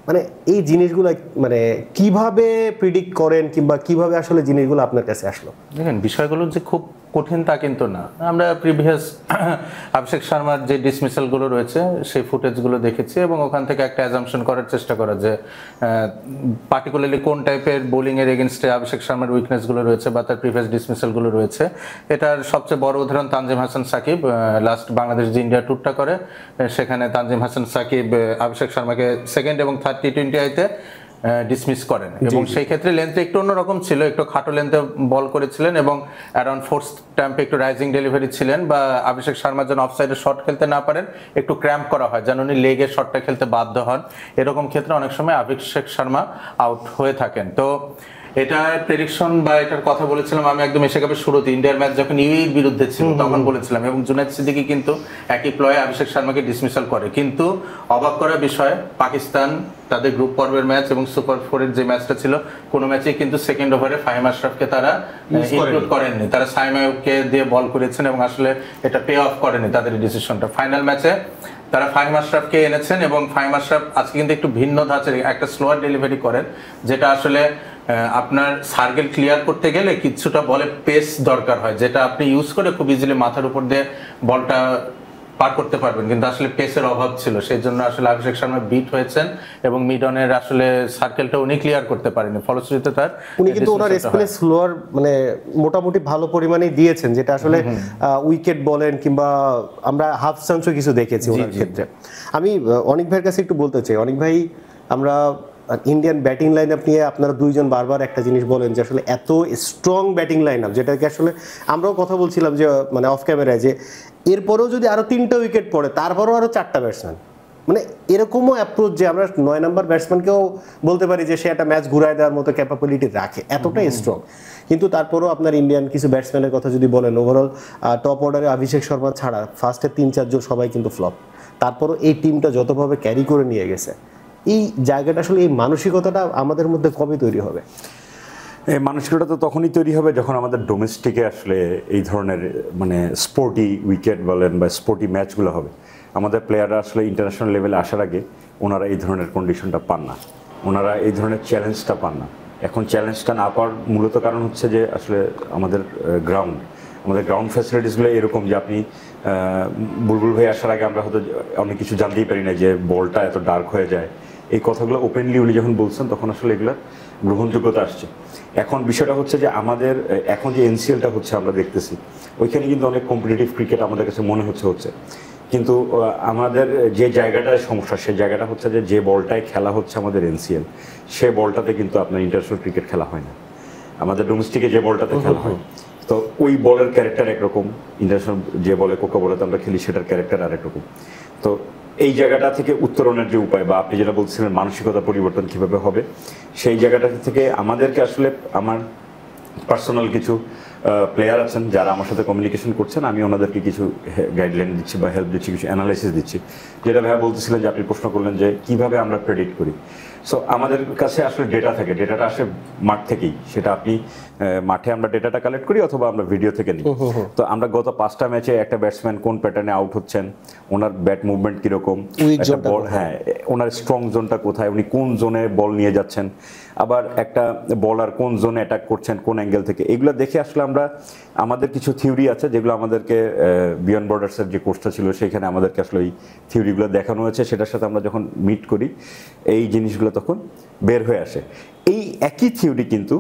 মানে এই জিনিসগুলো মানে কিভাবে প্রিডিক্ট করেন কিংবা কিভাবে আসলে জিনিসগুলো আপনার কাছে আসলো? দেখেন, বিষয়গুলো যে খুব কঠিন তা কিন্তু না। আমরা প্রিভিয়াস অভিষেক শর্মার যে ডিসমিসালগুলো রয়েছে সেই ফুটেজগুলো দেখেছি এবং ওখান থেকে একটা অ্যাজাম্পশন করার চেষ্টা করা যে পার্টিকুলারলি কোন টাইপের বোলিংয়ের এগেনস্টে অভিষেক শর্মার উইকনেসগুলো রয়েছে বা তার প্রিভিয়াস ডিসমিসালগুলো রয়েছে। এটার সবচেয়ে বড় উদাহরণ তানজিম হাসান সাকিব। লাস্ট বাংলাদেশ যে ইন্ডিয়া ট্যুরটা করে, সেখানে তানজিম হাসান সাকিব অভিষেক শর্মাকে সেকেন্ড এবং থার্ড টি-20 ডিসমিস করেন এবং সেই ক্ষেত্রে লেন্থটা একটু অন্যরকম ছিল, একটু খাটো লেন্থে বল করেছিলেন এবং অ্যারাউন্ড ফোর্থ স্ট্যাম্পে একটু রাইজিং ডেলিভারি ছিলেন, বা অভিষেক শর্মা যেন অফসাইডে শট খেলতে না পারেন একটু ক্র্যাম্প করা হয় যেন উনি লেগে শটটা খেলতে বাধ্য হন। এরকম ক্ষেত্রে অনেক সময় অভিষেক শর্মা আউট হয়ে থাকেন। তো এটার প্রেডিকশন বা এটার কথা বলেছিলাম আমি একদম এশিয়া কাপের শুরুতে, ইন্ডিয়ার ম্যাচ যখন ইউএইর বিরুদ্ধে ছিল তখন বলেছিলাম, এবং জুনায়েদ সিদ্দিকী কিন্তু একই প্লয়ে অভিষেক শর্মাকে ডিসমিসাল করে। কিন্তু অবাক করার বিষয়, পাকিস্তান তাদের গ্রুপ পর্বের ম্যাচ এবং সুপার 4-এর যে ম্যাচটা ছিল, কোনো ম্যাচেই কিন্তু সেকেন্ড ওভারে ফাহিম আশরাফকে তারা ইনক্লুড করেননি। তারা সাইম আইয়ুবকে দিয়ে বল করেছেন এবং আসলে এটা পে অফ করেনি তাদের ডিসিশনটা। ফাইনাল ম্যাচে তারা ফাহিম আশরাফকে এনেছেন এবং ফাহিম আশরাফ আজকে কিন্তু একটু ভিন্ন ধাঁচের একটা স্লোয়ার ডেলিভারি করেন, যেটা আসলে আপনার সার্কেল ক্লিয়ার করতে গেলে কিছুটা বলে পেস দরকার হয়, যেটা আপনি ইউজ করে খুব ইজিলি মাথার উপর দিয়ে বলটা পার করতে পারবেন, কিন্তু আসলে পেসের অভাব ছিল। সেই জন্য আসলে অভিষেক শর্মা বিট হয়েছেন এবং মিড অনের আসলে সার্কেলটা উনি ক্লিয়ার করতে পারেনি, ফলশ্রুতিতে তার উনি কিন্তু ওনার স্পেলে স্লোয়ার মানে মোটামুটি ভালো পরিমাণে দিয়েছেন, যেটা আসলে উইকেট বলেন কিংবা আমরা হাফ চান্সও কিছু দেখেছি ওনার ক্ষেত্রে। আমি অনিক ভাইয়ের কাছে একটু বলতে চাই, অনিক ভাই আমরা ইন্ডিয়ান ব্যাটিং লাইন আপ নিয়ে আপনারা দুইজন বারবার একটা জিনিস বলেন যে আসলে এত স্ট্রং ব্যাটিং লাইন আপ, যেটাকে আসলে আমরাও কথা বলছিলাম যে মানে অফ ক্যামেরায়, যে এরপরেও যদি আরো 3টা উইকেট পড়ে তারপরেও আরো 4টা ব্যাটসম্যান, মানে এরকমও অ্যাপ্রোচ যে আমরা 9 নম্বর ব্যাটসম্যানকেও বলতে পারি যে সে একটা ম্যাচ ঘুরায় দেওয়ার মতো ক্যাপাবিলিটি রাখে, এতটাই স্ট্রং। কিন্তু তারপরেও আপনার ইন্ডিয়ান কিছু ব্যাটসম্যানের কথা যদি বলেন, ওভারঅল টপ অর্ডারে অভিষেক শর্মা ছাড়া ফার্স্টে 3-4 জন সবাই কিন্তু ফ্লপ। তারপরও এই টিমটা যতভাবে ক্যারি করে নিয়ে গেছে, এই জায়গাটা আসলে এই মানসিকতাটা আমাদের মধ্যে কবে তৈরি হবে? এই মানসিকতা তো তখনই তৈরি হবে যখন আমাদের ডোমেস্টিকে আসলে এই ধরনের মানে স্পোর্টি উইকেট বলেন বা স্পোর্টি ম্যাচগুলো হবে। আমাদের প্লেয়াররা আসলে ইন্টারন্যাশনাল লেভেলে আসার আগে ওনারা এই ধরনের কন্ডিশনটা পান না, ওনারা এই ধরনের চ্যালেঞ্জটা পান না। এখন চ্যালেঞ্জটা না পাওয়ার মূলত কারণ হচ্ছে যে আসলে আমাদের গ্রাউন্ড ফ্যাসিলিটিসগুলো এরকম যে আপনি বুলবুল ভাই আসার আগে আমরা হয়তো অনেক কিছু জানতেই পারি না যে বলটা এত ডার্ক হয়ে যায়। এই কথাগুলো ওপেনলি উনি যখন বলছেন তখন আসলে এগুলোর গ্রহণযোগ্যতা আসছে। এখন বিষয়টা হচ্ছে যে আমাদের এখন যে এনসিএলটা হচ্ছে আমরা দেখতেছি, ওইখানে কিন্তু অনেক কম্পিটিটিভ ক্রিকেট আমাদের কাছে মনে হচ্ছে, কিন্তু আমাদের যে জায়গাটায় সমস্যা সেই জায়গাটা হচ্ছে যে বলটায় খেলা হচ্ছে আমাদের এনসিএল, সে বলটাতে কিন্তু আপনার ইন্টারন্যাশনাল ক্রিকেট খেলা হয় না। আমাদের ডোমেস্টিকে যে বলটাতে খেলা হয়, তো ওই বলের ক্যারেক্টার একরকম, ইন্টারন্যাশনাল যে বলে কোকা বলেতে আমরা খেলি সেটার ক্যারেক্টার আরেক রকম। তো এই জায়গাটা থেকে উত্তরণের যে উপায় বা আপনি যেটা বলছিলেন মানসিকতা পরিবর্তন কীভাবে হবে, সেই জায়গাটা থেকে আমাদেরকে আসলে আমার পার্সোনাল কিছু প্লেয়ার আছেন যারা আমার সাথে কমিউনিকেশন করছেন, আমি ওনাদেরকে কিছু গাইডলাইন দিচ্ছি বা হেল্প দিচ্ছি, কিছু অ্যানালাইসিস দিচ্ছি। যেটা ভাইয়া বলতেছিলেন যে আপনি প্রশ্ন করলেন যে কীভাবে আমরা প্রেডিক্ট করি। সো আমাদের কাছে আসলে ডেটা থাকে, ডেটাটা আসে মাঠ থেকেই, সেটা আপনি মাঠে আমরা ডেটাটা কালেক্ট করি অথবা আমরা ভিডিও থেকে নিই। তো আমরা গত 5টা ম্যাচে একটা ব্যাটসম্যান কোন প্যাটার্নে আউট হচ্ছেন, ওনার ব্যাট মুভমেন্ট কীরকম, বল হ্যাঁ ওনার স্ট্রং জোনটা কোথায়, উনি কোন জোনে বল নিয়ে যাচ্ছেন, আবার একটা বলার কোন জোনে অ্যাটাক করছেন কোন অ্যাঙ্গেল থেকে, এগুলো দেখে আসলে আমরা আমাদের কিছু থিওরি আছে যেগুলো আমাদেরকে বিয়ন্ড বর্ডার্সের যে কোর্সটা ছিল সেখানে আমাদেরকে আসলে এই থিওরিগুলো দেখানো হয়েছে, সেটার সাথে আমরা যখন মিট করি এই জিনিসগুলো তখন বের হয়ে আসে। এই একই থিওরি কিন্তু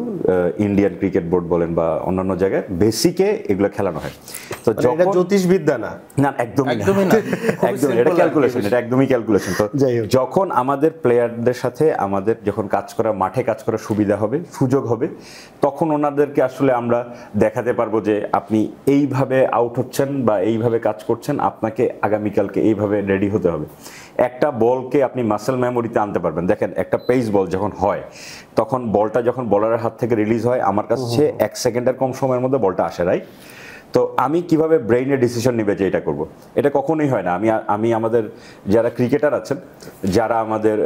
ইন্ডিয়ান ক্রিকেট বোর্ড বলেন বা অন্যান্য জায়গায় বেসিকে এগুলো খেলানো হয়। তো এটা জ্যোতিষবিদ্যা না, না একদমই না, একদম এটা ক্যালকুলেশন, এটা একদমই ক্যালকুলেশন। তো যখন আমাদের প্লেয়ারদের সাথে আমাদের যখন কাজ করা, মাঠে কাজ করার সুবিধা হবে, সুযোগ হবে, তখন ওনাদেরকে আসলে আমরা দেখাতে পারবো যে আপনি এইভাবে আউট হচ্ছেন বা এইভাবে কাজ করছেন, আপনাকে আগামীকালকে এইভাবে রেডি হতে হবে। একটা বলকে আপনি মাসেল মেমোরিতে আনতে পারবেন। দেখেন একটা পেস বল যখন হয় তখন বলটা যখন বলারের হাত থেকে রিলিজ হয় আমার কাছে 1 সেকেন্ডের কম সময়ের মধ্যে বলটা আসে, রাইট? তো আমি কিভাবে ব্রেইনে ডিসিশন নেবে যে এটা করব, এটা কখনোই হয় না। আমি আমাদের যারা ক্রিকেটার আছেন, যারা আমাদের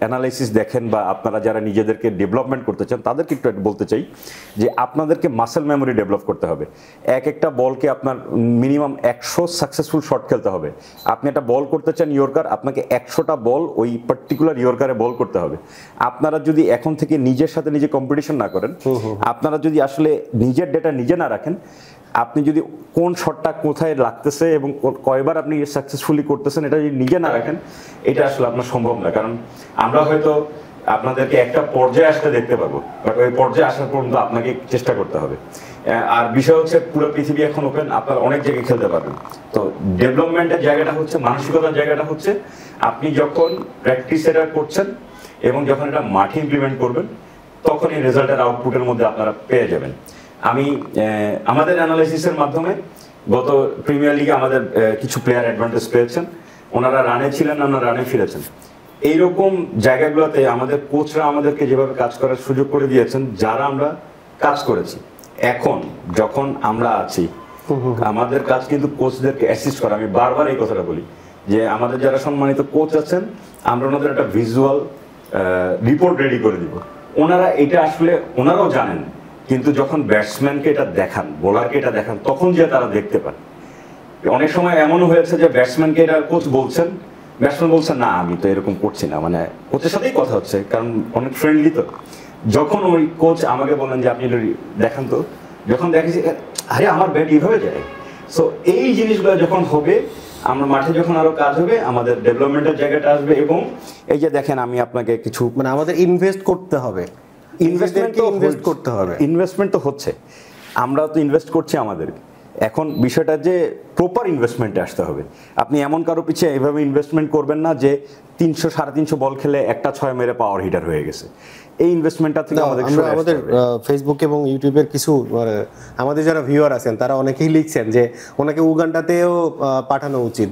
অ্যানালাইসিস দেখেন বা আপনারা যারা নিজেদেরকে ডেভেলপমেন্ট করতে চান, তাদেরকে একটু বলতে চাই যে আপনাদেরকে মাসেল মেমোরি ডেভেলপ করতে হবে। একটা বলকে আপনার মিনিমাম 100 সাকসেসফুল শট খেলতে হবে। আপনি একটা বল করতে চান ইয়র্কার, আপনাকে 100টা বল ওই পার্টিকুলার ইয়র্কারে বল করতে হবে। আপনারা যদি এখন থেকে নিজের সাথে নিজে কম্পিটিশন না করেন, আপনারা যদি আসলে নিজের ডেটা নিজে না রাখেন, আপনি যদি কোন শটটা কোথায় লাগতেছে এবং কয়বার আপনি সাকসেসফুলি করতেছেন এটা যদি নিজে না রাখেন, এটা আসলে আপনার সম্ভব না। কারণ আমরা হয়তো আপনাদেরকে একটা পর্যায়ে আসতে দেখতে পাবো, বাট ওই পর্যায়ে আসার পর্যন্ত আপনাকে চেষ্টা করতে হবে। আর বিষয় হচ্ছে পুরো পৃথিবী এখন ওপেন, আপনারা অনেক জায়গায় খেলতে পারবেন। তো ডেভেলপমেন্টের জায়গাটা হচ্ছে, মানসিকতার জায়গাটা হচ্ছে আপনি যখন প্র্যাকটিস এটা করছেন এবং যখন এটা মাঠে ইমপ্লিমেন্ট করবেন, তখন এই রেজাল্টের আউটপুটের মধ্যে আপনারা পেয়ে যাবেন। আমি আমাদের অ্যানালাইসিসের মাধ্যমে গত প্রিমিয়ার লিগে আমাদের কিছু প্লেয়ার অ্যাডভান্টেজ পেয়েছেন, ওনারা রানে ছিলেন, ওনারা রানে ফিরেছেন। এইরকম জায়গাগুলোতে আমাদের কোচরা আমাদেরকে যেভাবে কাজ করার সুযোগ করে দিয়েছেন, যারা আমরা কাজ করেছি। এখন যখন আমরা আছি, আমাদের কাজ কিন্তু কোচদেরকে অ্যাসিস্ট করা। আমি বারবার এই কথাটা বলি যে আমাদের যারা সম্মানিত কোচ আছেন, আমরা ওনাদের একটা ভিজুয়াল রিপোর্ট রেডি করে দিব। ওনারা এটা আসলে ওনারাও জানেন, কিন্তু যখন ব্যাটসম্যানকে এটা দেখান, বোলারকে এটা দেখান, তখন যে তারা দেখতে পান। অনেক সময় এমনও হয়েছে যে ব্যাটসম্যানকে এটা কোচ বলছেন, ব্যাটসম্যান বলছেন না আমি তো এরকম করছি না, মানে কোচের সাথেই কথা হচ্ছে, কারণ অনেক ফ্রেন্ডলি। তো যখন ওই কোচ আমাকে বলেন যে আপনি দেখান, তো যখন দেখেছি আরে আমার ব্যাট এইভাবে যায়। সো এই জিনিসগুলো যখন হবে, আমরা মাঠে যখন আরো কাজ হবে, আমাদের ডেভেলপমেন্টের জায়গাটা আসবে। এবং এই যে দেখেন আমি আপনাকে কিছু, মানে আমাদের ইনভেস্ট করতে হবে, ইনভেস্ট করতে হবে। ইনভেস্টমেন্ট তো হচ্ছে, আমরা তো ইনভেস্ট করছি আমাদের। এখন বিষয়টা যে প্রপার ইনভেস্টমেন্টে আসতে হবে। আপনি এমন কারো পিছিয়ে এভাবে ইনভেস্টমেন্ট করবেন না যে 300-350 বল খেলে একটা 6 মেরে পাওয়ার হিটার হয়ে গেছে। এই ইনভেস্টমেন্টটা থেকে আমাদের ফেসবুক এবং ইউটিউবের কিছু আমাদের যারা ভিউয়ার আছেন তারা অনেকেই লিখছেন যে ওনাকে উগান্ডাতেও পাঠানো উচিত,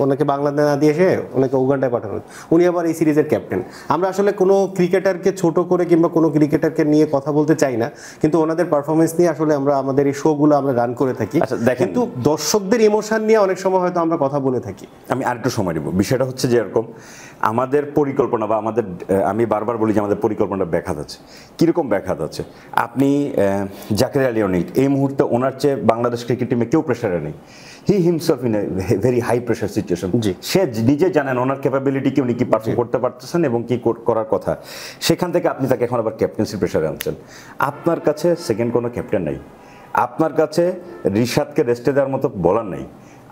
ওনাকে বাংলাদেশে না দিয়ে এসে ওনাকে উগান্ডায় পাঠানো উচিত। উনি আবার এই সিরিজের ক্যাপ্টেন। আমরা আসলে কোনো ক্রিকেটারকে ছোট করে কিংবা কোনো ক্রিকেটারকে নিয়ে কথা বলতে চাই না, কিন্তু ওনাদের পারফরমেন্স নিয়ে আসলে আমরা আমাদের এই শোগুলো আমরা রান করে থাকি। কিন্তু দর্শকদের ইমোশন নিয়ে অনেক সময় হয়তো আমরা কথা বলে থাকি। আমি আরেকটু সময় নেব। বিষয়টা হচ্ছে যে এরকম আমাদের পরিকল্পনা বা আমাদের, আমি বারবার বলি যে আমাদের পরিকল্পনা ব্যাঘাত আছে। কীরকম ব্যাঘাত আছে? আপনি জাকির আলী অনিক এই মুহূর্তে ওনার চেয়ে বাংলাদেশ ক্রিকেট টিমে কেউ প্রেশারে নেই। He himself in a very high pressure situation. সে নিজে জানেন ওনার ক্যাপাবিলিটি উনি কি পারফর্ম করতে পারতেছেন এবং কি করার কথা। সেখান থেকে আপনি তাকে এখন আবার ক্যাপ্টেন্সির প্রেশারে আনছেন। আপনার কাছে সেকেন্ড কোনো ক্যাপ্টেন নাই, আপনার কাছে রিশাদকে রেস্টে দেওয়ার মতো বলার নেই,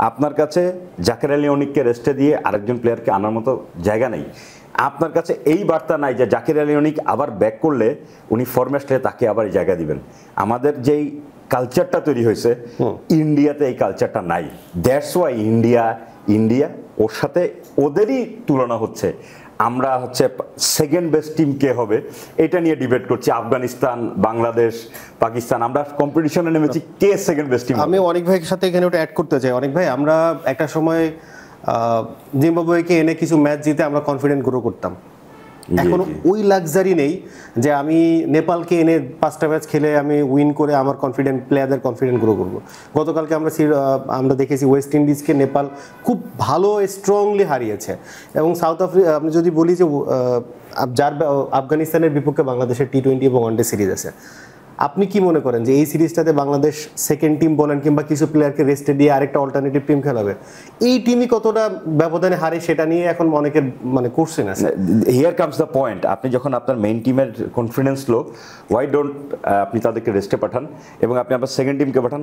আপনার কাছে জাকির আলী অনিককে রেস্টে দিয়ে আরেকজন প্লেয়ারকে আনার মতো জায়গা নেই। আপনার কাছে এই বার্তা নাই যে জাকির আলী অনিক আবার ব্যাক করলে উনি ফর্মে আসলে তাকে আবার এই জায়গা দিবেন। আমাদের যেই কালচারটা তৈরি হয়েছে ইন্ডিয়াতে এই কালচারটা নাই। দ্যাটস ওয়াই ইন্ডিয়া ওর সাথে ওদেরই তুলনা হচ্ছে। আমরা হচ্ছে সেকেন্ড বেস্ট টিম কে হবে এটা নিয়ে ডিবেট করছি। আফগানিস্তান, বাংলাদেশ, পাকিস্তান, আমরা কম্পিটিশনে নেমেছি কে সেকেন্ড বেস্ট টিম। আমি অনেক ভাইয়ের সাথে এখানে ওটা অ্যাড করতে চাই। অনেক ভাই, আমরা একটা সময় জিম্বাবুয়েকে এনে কিছু ম্যাচ জিতে আমরা কনফিডেন্ট গ্রো করতাম। এখন ওই লাক্সারি নেই যে আমি নেপালকে এনে 5টা ম্যাচ খেলে আমি উইন করে আমার প্লেয়ারদের কনফিডেন্ট গ্রো করবো। গতকালকে আমরা দেখেছি ওয়েস্ট ইন্ডিজকে নেপাল খুব ভালো স্ট্রংলি হারিয়েছে। এবং সাউথ আফ্রিকা, আমি যদি বলি যে যার আফগানিস্তানের বিপক্ষে বাংলাদেশের T20 এবং ওয়ানডে সিরিজ আছে, আপনি কি মনে করেন যে এই সিরিজটাতে বাংলাদেশ সেকেন্ড টিম বলেন কিংবা কিছু প্লেয়ারকে রেস্টে দিয়ে আরেকটা অল্টারনেটিভ টিম খেলাবে, এই টিমই কতটা ব্যবধানে হারে সেটা নিয়ে এখন অনেকের মানে কোশ্চেন আছে। হিয়ার কামস দ্য পয়েন্ট, আপনি যখন আপনার মেইন টিমের কনফিডেন্স লো, ওয়াই ডোন্ট আপনি তাদেরকে রেস্টে পাঠান এবং আপনি আপনার সেকেন্ড টিমকে পাঠান,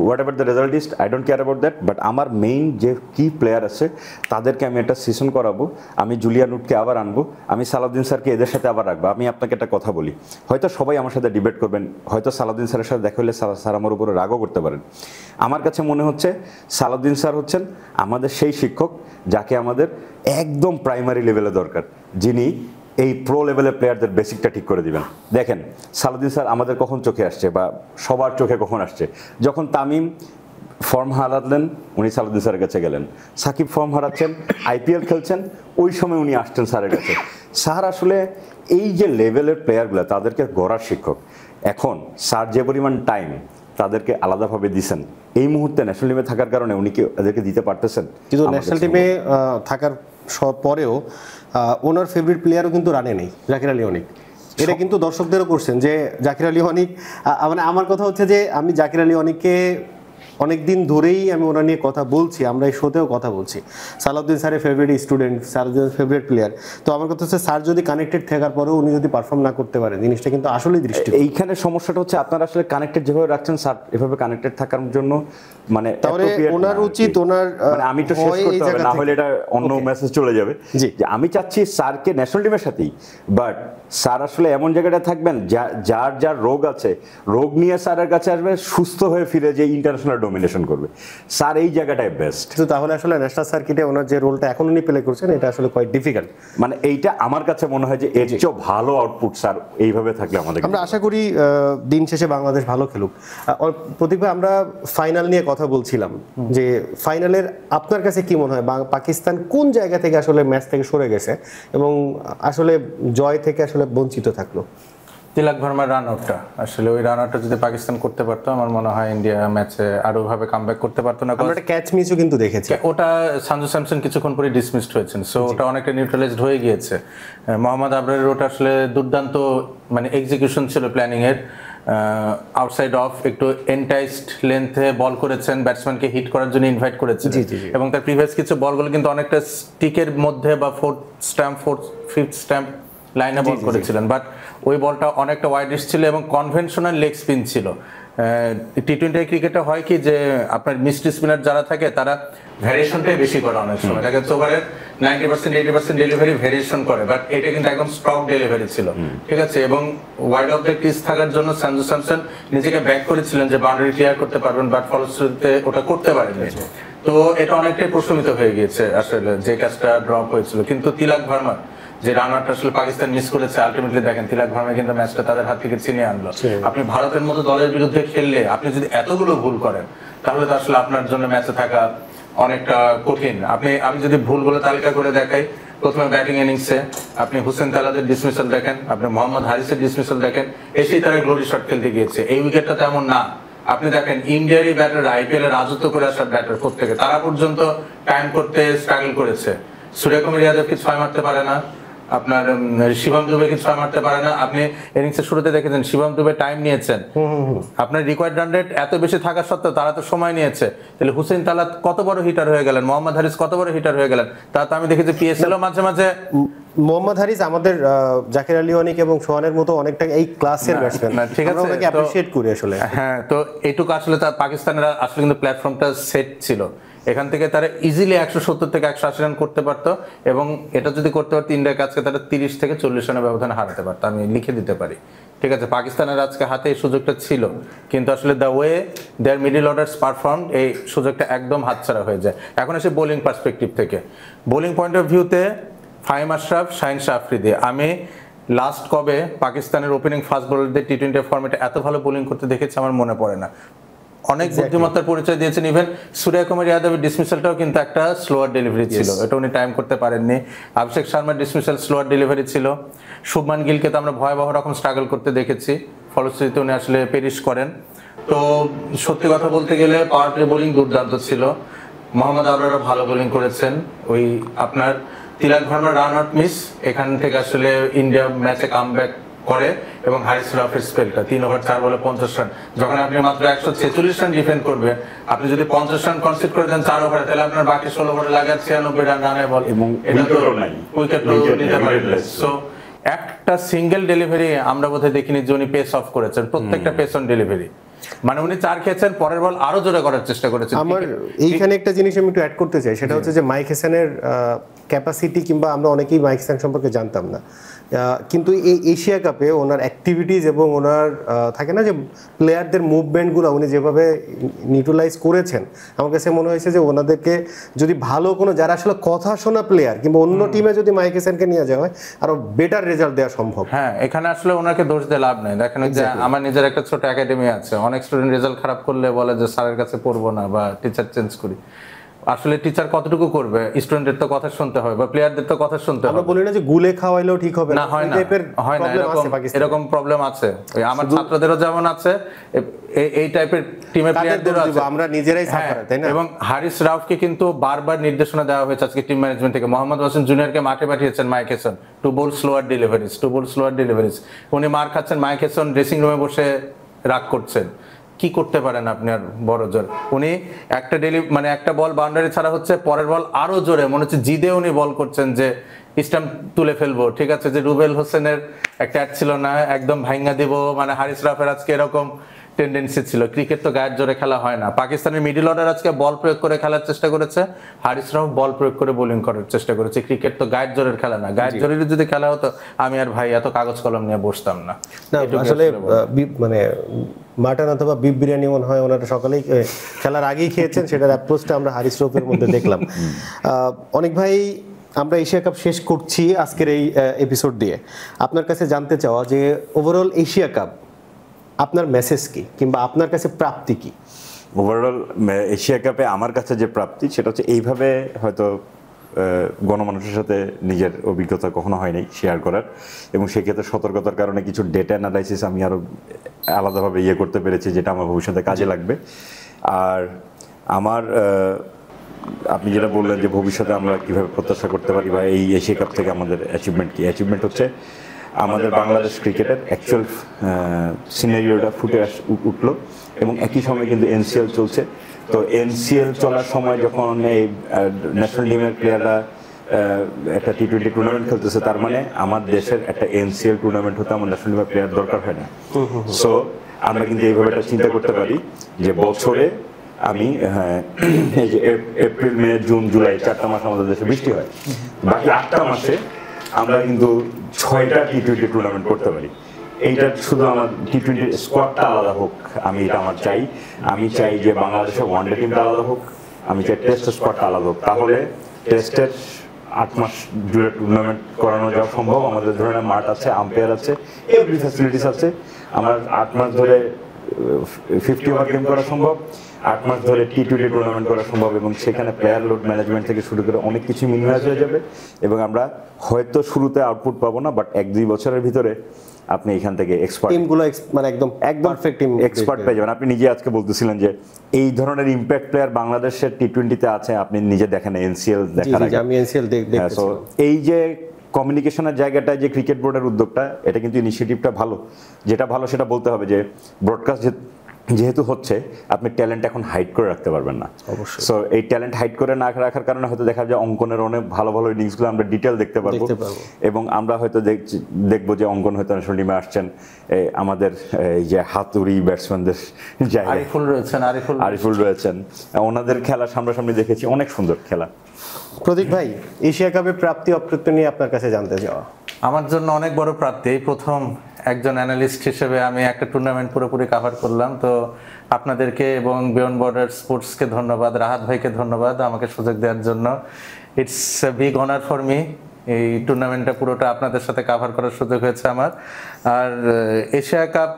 whatever the result is, I don't care about that, but আমার মেইন যে কি প্লেয়ার আছে তাদেরকে আমি একটা সেশন করাবো, আমি জুলিয়ান উডকে আবার আনবো, আমি সালাউদ্দিন স্যারকে এদের সাথে আবার রাখবো। আমি আপনাকে একটা কথা বলি, হয়তো সবাই আমার সাথে ডিবেট করবেন, হয়তো সালাউদ্দিন স্যারের সাথে দেখা হলে স্যার আমার উপরে রাগও করতে পারেন। আমার কাছে মনে হচ্ছে সালাউদ্দিন স্যার হচ্ছেন আমাদের সেই শিক্ষক যাকে আমাদের একদম প্রাইমারি লেভেলে দরকার, যিনি এই প্রো লেভেলের প্লেয়ারদের বেসিকটা ঠিক করে দিবেন। দেখেন সালাউদ্দিন স্যার আমাদের কখন চোখে আসছে বা সবার চোখে কখন আসছে, যখন তামিম ফর্ম হারালেন উনি সালাউদ্দিন স্যারের কাছে গেলেন, সাকিব ফর্ম হারাচ্ছেন, আইপিএল খেলছেন, ওই সময় উনি আসছেন স্যারের কাছে। স্যার আসলে এই যে লেভেলের প্লেয়ারগুলো তাদেরকে গড়ার শিক্ষক। এখন স্যার যে পরিমাণ টাইম তাদেরকে আলাদাভাবে দিছেন, এই মুহূর্তে ন্যাশনাল টিমে থাকার কারণে উনি কি এদেরকে দিতে পারতেছেন? কিন্তু ন্যাশনাল টিমে থাকার পরেও ওনার ফেভারিট প্লেয়ারও কিন্তু রানে নেই, জাকির আলী অনিক। এটা কিন্তু দর্শকদেরও করছেন যে জাকির আলী অনিক, মানে আমার কথা হচ্ছে যে আমি জাকির আলী অনিককে অনেক দিন ধরেই আমি ওরা নিয়ে কথা বলছি, আমরা এই শোতেও কথা বলছি, সালাউদ্দিন স্যারের ফেভারিট স্টুডেন্ট, সালাউদ্দিনের ফেভারিট প্লেয়ার। তো আমার কথা হচ্ছে স্যার যদি কানেক্টেড থাকার পরেও উনি যদি পারফর্ম না করতে পারেন, জিনিসটা কিন্তু আসলেই দৃষ্টি। এইখানে সমস্যাটা হচ্ছে আপনারা আসলে কানেক্টেড যেভাবে রাখছেন স্যার এভাবে কানেক্টেড থাকার জন্য মানে তাহলে ওনার উচিত ওনার মানে আমি তো শেষ করতে হবে, না হলে এটা অন্য মেসেজ চলে যাবে যে আমি চাচ্ছি স্যারকে ন্যাশনাল টিমের সাথেই, বাট স্যার আসলে এমন জায়গাটা থাকবেন যার যার রোগ আছে রোগ নিয়ে স্যারের কাছে আসবে, সুস্থ হয়ে ফিরে যে ইন্টারন্যাশনাল ডমিনেশন করবে, স্যার এই জায়গাটাই বেস্ট। কিন্তু তাহলে আসলে ন্যাশনাল সার্কিটে ওনার যে রোলটা এখন উনি প্লে করছেন এটা আসলে কোয়াইট ডিফিকাল্ট। মানে এইটা আমার কাছে মনে হয় যে এর চেয়ে ভালো আউটপুট স্যার এইভাবে থাকলে আমাদের, আমরা আশা করি দিন শেষে বাংলাদেশ ভালো খেলুক। প্রতীক ভাই, আমরা ফাইনাল নিয়ে কথা বলছিলাম যে ফাইনালের আপনার কাছে কি মনে হয় পাকিস্তান কোন জায়গা থেকে আসলে ম্যাচ থেকে সরে গেছে এবং আসলে জয় থেকে আসলে বঞ্চিত থাকলো? তিলক ভার্মার রান আউটটা, আসলে ওই রান আউটটা যদি পাকিস্তান করতে পারতো আমার মনে হয় ইন্ডিয়া ম্যাচে আরো ভাবে কামব্যাক করতে পারতো না। আমরা একটা ক্যাচ মিসও কিন্তু দেখেছি, ওটা সঞ্জু স্যামসন কিছুক্ষণ পরে ডিসমিসড হয়েছেন, সো ওটা অনেকটা নিউট্রালাইজড হয়ে গিয়েছে। মোহাম্মদ আবরারের ওটা আসলে দুর্দান্ত মানে এক্সিকিউশন ছিল প্ল্যানিং এর, আউটসাইড অফ একটু এন্টাইসড লেন্থে বল করেছেন, ব্যাটসম্যানকে হিট করার জন্য ইনভাইট করেছেন এবং তার প্রিভিয়াস কিছু বলগুলো কিন্তু অনেকটা স্টিকের মধ্যে বা ফিফথ স্ট্যাম্প লাইনে বল করেছিলেন, বাট ওই বলটা অনেকটা ওয়াইড ছিল এবং কনভেনশনাল লেগ স্পিন ছিল। টি-20 ক্রিকেটে হয় কি যে আপনার মিস্ট্রি স্পিনার যারা থাকে তারা ভ্যারিয়েশনটাই বেশি করে, অনেক সময় দেখা যাচ্ছে ওভারের 90% ডেলিভারি ভ্যারিয়েশন করে, বাট এটা কিন্তু একদম স্ট্রক ডেলিভারি ছিল, ঠিক আছে। এবং ওয়াইড অফ দ্য ক্রিজ থাকার জন্য সঞ্জু স্যামসন নিজেকে ব্যাক করেছিলেন যে বাউন্ডারি ক্লিয়ার করতে পারবেন, বাট ফলশ্রুতিতে ওটা করতে পারেননি। তো এটা অনেকটাই প্রশমিত হয়ে গিয়েছে আসলে যে কাজটা ড্রপ হয়েছিল। কিন্তু তিলক ভার্মা যে রানারটা আসলে পাকিস্তান মিস করেছে, আলটিমেটলি দেখেন তিলক ভার্মা কিন্তু ম্যাচটা তাদের হাত থেকে ছিনিয়ে আনলো। আপনি ভারতের মতো দলের বিরুদ্ধে খেললে আপনি যদি এতগুলো ভুল করেন তাহলে তো আসলে আপনার জন্য ম্যাচে থাকা অনেকটা কঠিন। আমি যদি ভুলগুলো তালিকা করে দেখাই, প্রথমে ব্যাটিং ইনিংসে আপনি হুসেন তালাদের ডিসমিসাল দেখেন, আপনি মোহাম্মদ হারিসের ডিসমিসাল দেখেন, এসেই তারা গ্লোরি শট খেলতে গিয়েছে। এই উইকেটটা তেমন না, আপনি দেখেন ইন্ডিয়ারই ব্যাটার আইপিএল এর রাজত্ব করে আসার ব্যাটার প্রত্যেকে তারা পর্যন্ত টাইম করতে স্ট্রাগল করেছে। সূর্যকুমার যাদবকে 6 মারতে পারে না, আপনার শিবম দুবেকে 6 মারতে পারে না। আপনি ইনিংসের শুরুতে দেখেছেন শিবম দুবে টাইম নিয়েছেন, আপনার রিকোয়ার্ড রান রেট এত বেশি থাকা সত্ত্বেও তারা তো সময় নিয়েছে। তাহলে হুসেন তালাত কত বড় হিটার হয়ে গেলেন, মোহাম্মদ হারিস কত বড় হিটার হয়ে গেলেন, তা তো আমি দেখেছি পিএসএলও মাঝে মাঝে। মোহাম্মদ হারিস আমাদের জাকির আলী অনিক এবং সোহানের মতো অনেকটা এই ক্লাসের ব্যাটসম্যান, ঠিক আছে, আমরা ওকে অ্যাপ্রিশিয়েট করি আসলে। হ্যাঁ, তো এইটুকু আসলে তার পাকিস্তানের আসলে কিন্তু প্ল্যাটফর্মটা সেট ছিল, এখান থেকে তারা ইজিলি 170 থেকে 180 রান করতে পারতো এবং এটা যদি করতে পারতো ইন্ডিয়ার কাছে তারা 30 থেকে 40 রানের ব্যবধানে হারাতে পারতো, আমি লিখে দিতে পারি। ঠিক আছে, পাকিস্তানের আজকে হাতে এই সুযোগটা ছিল, কিন্তু আসলে the way there middle orders perform, এই সুযোগটা একদম হাতছাড়া হয়ে যায়। এখন এসে বোলিং পার্সপেক্টিভ থেকে, বোলিং পয়েন্ট অফ ভিউতে ফাহিম আশরাফ, শাহিন শাহ আফ্রিদি, আমি লাস্ট কবে পাকিস্তানের ওপেনিং ফাস্ট বোলারদের টি-20 ফর্মেটে এত ভালো বোলিং করতে দেখেছি আমার মনে পড়ে না। অনেক বুদ্ধিমত্তার পরিচয় দিয়েছেন। ইভেন সূর্যকুমার যাদবের ডিসমিসালটাও কিন্তু একটা স্লোয়ার ডেলিভারি ছিল, এটা উনি টাইম করতে পারেননি। অভিষেক শর্মার ডিসমিসাল স্লোয়ার ডেলিভারি ছিল। শুভমান গিলকে তো আমরা ভয়াবহ রকম স্ট্রাগল করতে দেখেছি, ফলশ্রুতিতে উনি আসলে পেরিশ করেন। তো সত্যি কথা বলতে গেলে পাওয়ার প্লে বোলিং দুর্দান্ত ছিল। মোহাম্মদ আবরারও ভালো বোলিং করেছেন। ওই আপনার তিলক ভার্মার রান আউট মিস, এখান থেকে আসলে ইন্ডিয়া ম্যাচে কামব্যাক করে এবং হারিস রাফের স্পেলটা 3 ওভার 4 বলে 50 রান, যখন আপনি মাত্র 146 রান ডিফেন্ড করবেন, আপনি যদি 50 রান কনসিড করে দেন 4 ওভারে, তাহলে আপনার বাকি 16 ওভারে লাগে 96 রান রানে বল এবং এটা তো নাই, উইকেট নিতে পারেন। সো একটা সিঙ্গেল ডেলিভারি আমরা বোধহয় দেখিনি যে উনি পেস অফ করেছেন, প্রত্যেকটা পেস অন ডেলিভারি, মানে উনি 4 খেয়েছেন, পরের বল আরো জোরে করার চেষ্টা করেছেন। আমার এইখানে একটা জিনিস আমি একটু অ্যাড করতে চাই, সেটা হচ্ছে যে মাইক হেসেনের ক্যাপাসিটি, কিংবা আমরা অনেকেই মাইক হেসেন সম্পর্কে জানতাম না, কিন্তু এই এশিয়া কাপে ওনার অ্যাক্টিভিটিস এবং ওনার থাকে না যে প্লেয়ারদের মুভমেন্টগুলো উনি যেভাবে নিউট্রালাইজ করেছেন, আমার কাছে মনে হয়েছে যে ওনাদেরকে যদি ভালো কোনো যারা আসলে কথা শোনা প্লেয়ার কিংবা অন্য টিমে যদি মাইক হেসেনকে নিয়ে যাওয়া হয় আরো বেটার রেজাল্ট দেওয়া সম্ভব। হ্যাঁ, এখানে আসলে ওনাকে দোষ দিয়ে লাভ নেই। দেখেন যে আমার নিজের একটা ছোট একাডেমি আছে, অনেক স্টুডেন্ট রেজাল্ট খারাপ করলে বলে যে স্যারের কাছে পড়বো না বা টিচার চেঞ্জ করি। আসলে টিচার কতটুকু করবে? স্টুডেন্টের তো কথা শুনতে হবে বা প্লেয়ারদের তো কথা শুনতে হবে। আমরা বলি না যে গুলে খাওয়াইলেও ঠিক হবে না, হয় না, হয় না, এরকম প্রবলেম আছে। আমার ছাত্রদেরও যেমন আছে, এই টাইপের টিমের প্লেয়ারদেরও আছে, আমরা নিজেরাই সাফার, তাই না? এবং হারিস রাউফকে কিন্তু বারবার নির্দেশনা দেওয়া হয়েছে আজকে টিম ম্যানেজমেন্ট থেকে। মোহাম্মদ হোসেন জুনিয়রকে মাঠে পাঠিয়েছেন মাইক হেসন, টু বোল স্লোয়ার ডেলিভারিজ, উনি মার খাচ্ছেন, মাইক হেসন ড্রেসিং রুমে বসে রাগ করছেন। কি করতে পারেন আপনি আর বড় জোর? উনি একটা মানে একটা বল বাউন্ডারি ছাড়া হচ্ছে, পরের বল আরো জোরে, মনে হচ্ছে জিদে উনি বল করছেন যে স্টাম্প তুলে ফেলবো। ঠিক আছে, যে রুবেল হোসেনের একটা অ্যাড ছিল না, একদম ভাঙ্গা দেব, মানে হারিস রাফের আজকে এরকম টেন্ডেন্সি ছিল। ক্রিকেট তো গায়ের জোরে খেলা হয় না। পাকিস্তানের মিডল অর্ডার আজকে বল প্রয়োগ করে খেলার চেষ্টা করেছে, হারিস রাফ বল প্রয়োগ করে বোলিং করার চেষ্টা করেছে। ক্রিকেট তো গায়ের জোরের খেলা না। গায়ের জোরের যদি খেলা হতো, আমি আর ভাই এত কাগজ কলম নিয়ে বসতাম না। আসলে মানে মাটন অথবা বিফ বিরিয়ানি মনে হয় ওনারা সকালেই খেলার আগেই খেয়েছেন, সেটার অ্যাপ্রোচটা আমরা হারিস রাফের মধ্যে দেখলাম। অনেক ভাই, আমরা এশিয়া কাপ শেষ করছি আজকের এই এপিসোড দিয়ে। আপনার কাছে জানতে চাওয়া যে ওভারঅল এশিয়া কাপ আপনার মেসেজ কি, কিংবা আপনার কাছে প্রাপ্তি কি? ওভারঅল এশিয়া কাপে আমার কাছে যে প্রাপ্তি, সেটা হচ্ছে এইভাবে হয়তো গণমানুষের সাথে নিজের অভিজ্ঞতা কখনো হয়নি শেয়ার করার, এবং সেক্ষেত্রে সতর্কতার কারণে কিছু ডেটা অ্যানালাইসিস আমি আরও আলাদাভাবে করতে পেরেছি, যেটা আমার ভবিষ্যতে কাজে লাগবে। আর আমার আপনি যেটা বললেন যে ভবিষ্যতে আমরা কীভাবে প্রত্যাশা করতে পারি বা এই এশিয়া কাপ থেকে আমাদের অ্যাচিভমেন্ট কী, অ্যাচিভমেন্ট হচ্ছে আমাদের বাংলাদেশ ক্রিকেটের অ্যাকচুয়াল সিনারিওটা ফুটে উঠলো, এবং একই সময় কিন্তু এনসিএল চলছে। তো এনসিএল চলার সময় যখন এই ন্যাশনাল টিমের প্লেয়াররা একটা টি-20 টুর্নামেন্ট খেলতেছে, তার মানে আমার দেশের একটা এনসিএল টুর্নামেন্ট হতে আমার ন্যাশনাল টিমের প্লেয়ার দরকার হয় না। সো আমরা কিন্তু এইভাবে একটা চিন্তা করতে পারি যে বছরে আমি এই যে এপ্রিল, মে, জুন, জুলাই 4টা মাস আমাদের দেশে বৃষ্টি হয়, বাকি 8টা মাসে আমরা কিন্তু 6টা টি-20 টুর্নামেন্ট করতে পারি। এইটা শুধু আমার টি-20 স্কোয়াডটা আলাদা হোক, আমি এটা আমার চাই। আমি চাই যে বাংলাদেশের ওয়ানডে টিমটা আলাদা হোক, আমি চাই টেস্ট স্কোয়াডটা আলাদা হোক। তাহলে টেস্টের 8 মাস জুড়ে টুর্নামেন্ট করানো যাওয়া সম্ভব। আমাদের ধরনের মাঠ আছে, আম্পায়ার আছে, এভরি ফ্যাসিলিটিস আছে। আমার 8 মাস ধরে 50 ওভার গেম করা সম্ভব, 8 মাস ধরে টি-20 টুর্নামেন্ট করা সম্ভব, এবং সেখানে প্লেয়ার লোড ম্যানেজমেন্ট থেকে শুরু করে অনেক কিছু মিনিমাইজ হয়ে যাবে। এবং আমরা হয়তো শুরুতে আউটপুট পাবো না, বাট 1-2 বছরের ভিতরে আপনি এখান থেকে এক্সপার্ট টিমগুলো মানে একদম পারফেক্ট টিম এক্সপার্ট পেয়ে যাবেন। আপনি নিজে আজকে বলতেছিলেন যে এই ধরনের ইম্প্যাক্ট প্লেয়ার বাংলাদেশের টি-20-তে আছে, আপনি নিজে দেখেন এনসিএল দেখার আগে। আমি এনসিএল দেখতেছি। এই যে কমিউনিকেশনের জায়গাটা, যে ক্রিকেট বোর্ডের উদ্যোগটা, এটা কিন্তু ইনিশিয়েটিভটা ভালো। যেটা ভালো সেটা বলতে হবে যে ব্রডকাস্ট যেহেতু হচ্ছে, আপনি ট্যালেন্ট এখন হাইড করে রাখতে পারবেন না। অবশ্যই। সো এই ট্যালেন্ট হাইড করে না রাখার কারণে হয়তো দেখা যায় অঙ্কনের অনেক ভালো ভালো ইনিংসগুলো আমরা ডিটেল দেখতে পারবো, এবং আমরা হয়তো দেখবো যে অঙ্কন হয়তো ন্যাশনাল টিমে আসছেন আমাদের এই যে হাতুড়ি ব্যাটসম্যানদের জায়গায় আরিফুল রয়েছেন, ওনাদের খেলা সামনাসামনি দেখেছি, অনেক সুন্দর খেলা। প্রদীপ ভাই, এশিয়া কাপে প্রাপ্তি অপ্রাপ্তি নিয়ে আপনার কাছে জানতে চাওয়া। আমার জন্য অনেক বড় প্রাপ্তি। এই প্রথম একজন অ্যানালিস্ট হিসেবে আমি একটা টুর্নামেন্ট পুরোপুরি কাভার করলাম। তো আপনাদেরকে এবং বিয়ন্ড বর্ডার স্পোর্টসকে ধন্যবাদ, রাহাত ভাইকে ধন্যবাদ আমাকে সুযোগ দেওয়ার জন্য। It's a big honour for me. এই টুর্নামেন্টটা পুরোটা আপনাদের সাথে কাভার করার সুযোগ হয়েছে আমার। আর এশিয়া কাপ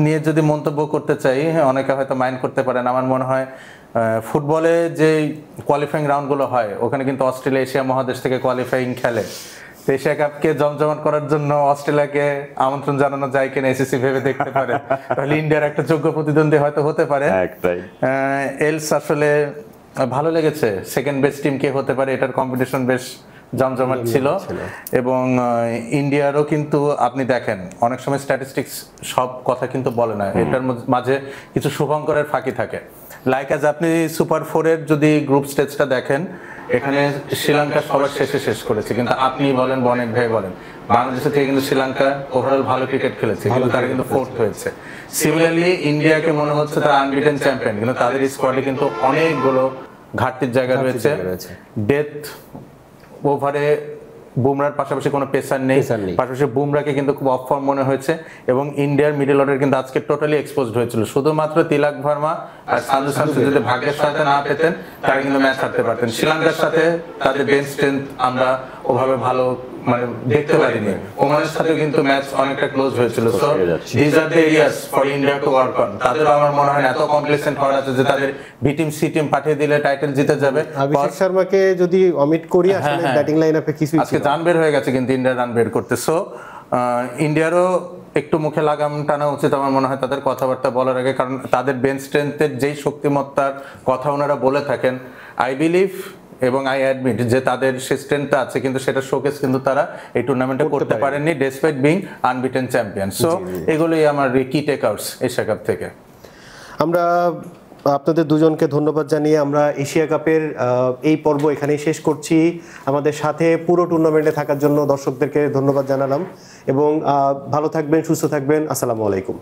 নিয়ে যদি মন্তব্য করতে চাই, অনেকে হয়তো মাইন্ড করতে পারেন, আমার মনে হয় ফুটবলে যে কোয়ালিফাইং রাউন্ডগুলো হয়, ওখানে কিন্তু অস্ট্রেলিয়া এশিয়া মহাদেশ থেকে কোয়ালিফাইং খেলে। এশিয়া কাপকে জমজমাট করার জন্য অস্ট্রেলিয়াকে আমন্ত্রণ জানানো যায় কিনা এসিসি ভেবে দেখতে পারে, তাহলে ইন্ডিয়ার একটা যোগ্য প্রতিদ্বন্দ্বী হয়তো হতে পারে। এলস আসলে ভালো লেগেছে, সেকেন্ড বেস্ট টিম কে হতে পারে, এটার কম্পিটিশন বেশ জমজমাট ছিল এবং ইন্ডিয়ারও কিন্তু আপনি দেখেন অনেক সময় স্ট্যাটিস্টিক্স সব কথা কিন্তু বলে না, এটার মাঝে কিছু শুভঙ্করের ফাঁকি থাকে। লাইক অ্যাজ আপনি সুপার 4-এর যদি গ্রুপ স্টেজটা দেখেন, এখানে শ্রীলঙ্কা সবার শেষে শেষ করেছে, কিন্তু আপনি বলেন বনেক ভাই বলেন বাংলাদেশের থেকে কিন্তু শ্রীলঙ্কা ওভারঅল ভালো ক্রিকেট খেলেছে, কিন্তু তারা কিন্তু 4th হয়েছে। সিমিলারলি ইন্ডিয়াকে মনে হচ্ছে তারা আনবিটেন চ্যাম্পিয়ন, কিন্তু তাদের স্কোয়াডে কিন্তু অনেকগুলো ঘাটতির জায়গা রয়েছে। ডেথ ওভারে বুমরার পাশাপাশি কোনো পেসার নেই, পাশাপাশি বুমরাকে কিন্তু খুব অফ ফর্ম মনে হয়েছে এবং ইন্ডিয়ার মিডল অর্ডার কিন্তু আজকে টোটালি এক্সপোজড হয়েছিল। শুধুমাত্র তিলক ভার্মা আর সাঞ্জু স্যামসন যদি ভাগ্যের সাথে না পেতেন তারা কিন্তু ম্যাচ হারতে পারতেন। শ্রীলঙ্কার সাথে তাদের বেঞ্চ স্ট্রেংথ আমরা ওভাবে ভালো মানে দেখতে পারিনি, ওমানের সাথে কিন্তু ম্যাচ অনেকটা ক্লোজ হয়েছিল। So this are the areas for India to work on. তাদের আমার মনে হয় এত কমপ্লেসেন্ট হওয়ার আছে যে তাদের বি টিম সি টিম পাঠিয়ে দিলে টাইটেল জিতে যাবে। অভিষেক শর্মাকে যদি অমিট করি আসলে ব্যাটিং লাইনআপে কিছুই আজকে রান বের হয়ে গেছে, কিন্তু ইন্ডিয়া রান বের করতে। সো ইন্ডিয়ারও একটু মুখে লাগাম টানা উচিত আমার মনে হয় তাদের কথাবার্তা বলার আগে, কারণ তাদের বেঞ্চ স্ট্রেংথের যেই শক্তিমত্তার কথা ওনারা বলে থাকেন, আই বিলিভ এবং আই অ্যাডমিট যে তাদের সে স্ট্রেংথটা আছে, কিন্তু সেটা শোকেস কিন্তু তারা এই টুর্নামেন্টে করতে পারেননি despite being unbeaten champion. So এগুলোই আমার কি টেক আউটস এশিয়া কাপ থেকে। আমরা আপনাদের দুজনকে ধন্যবাদ জানিয়ে আমরা এশিয়া কাপের এই পর্ব এখানেই শেষ করছি। আমাদের সাথে পুরো টুর্নামেন্টে থাকার জন্য দর্শকদেরকে ধন্যবাদ জানালাম এবং ভালো থাকবেন, সুস্থ থাকবেন। আসসালামু আলাইকুম।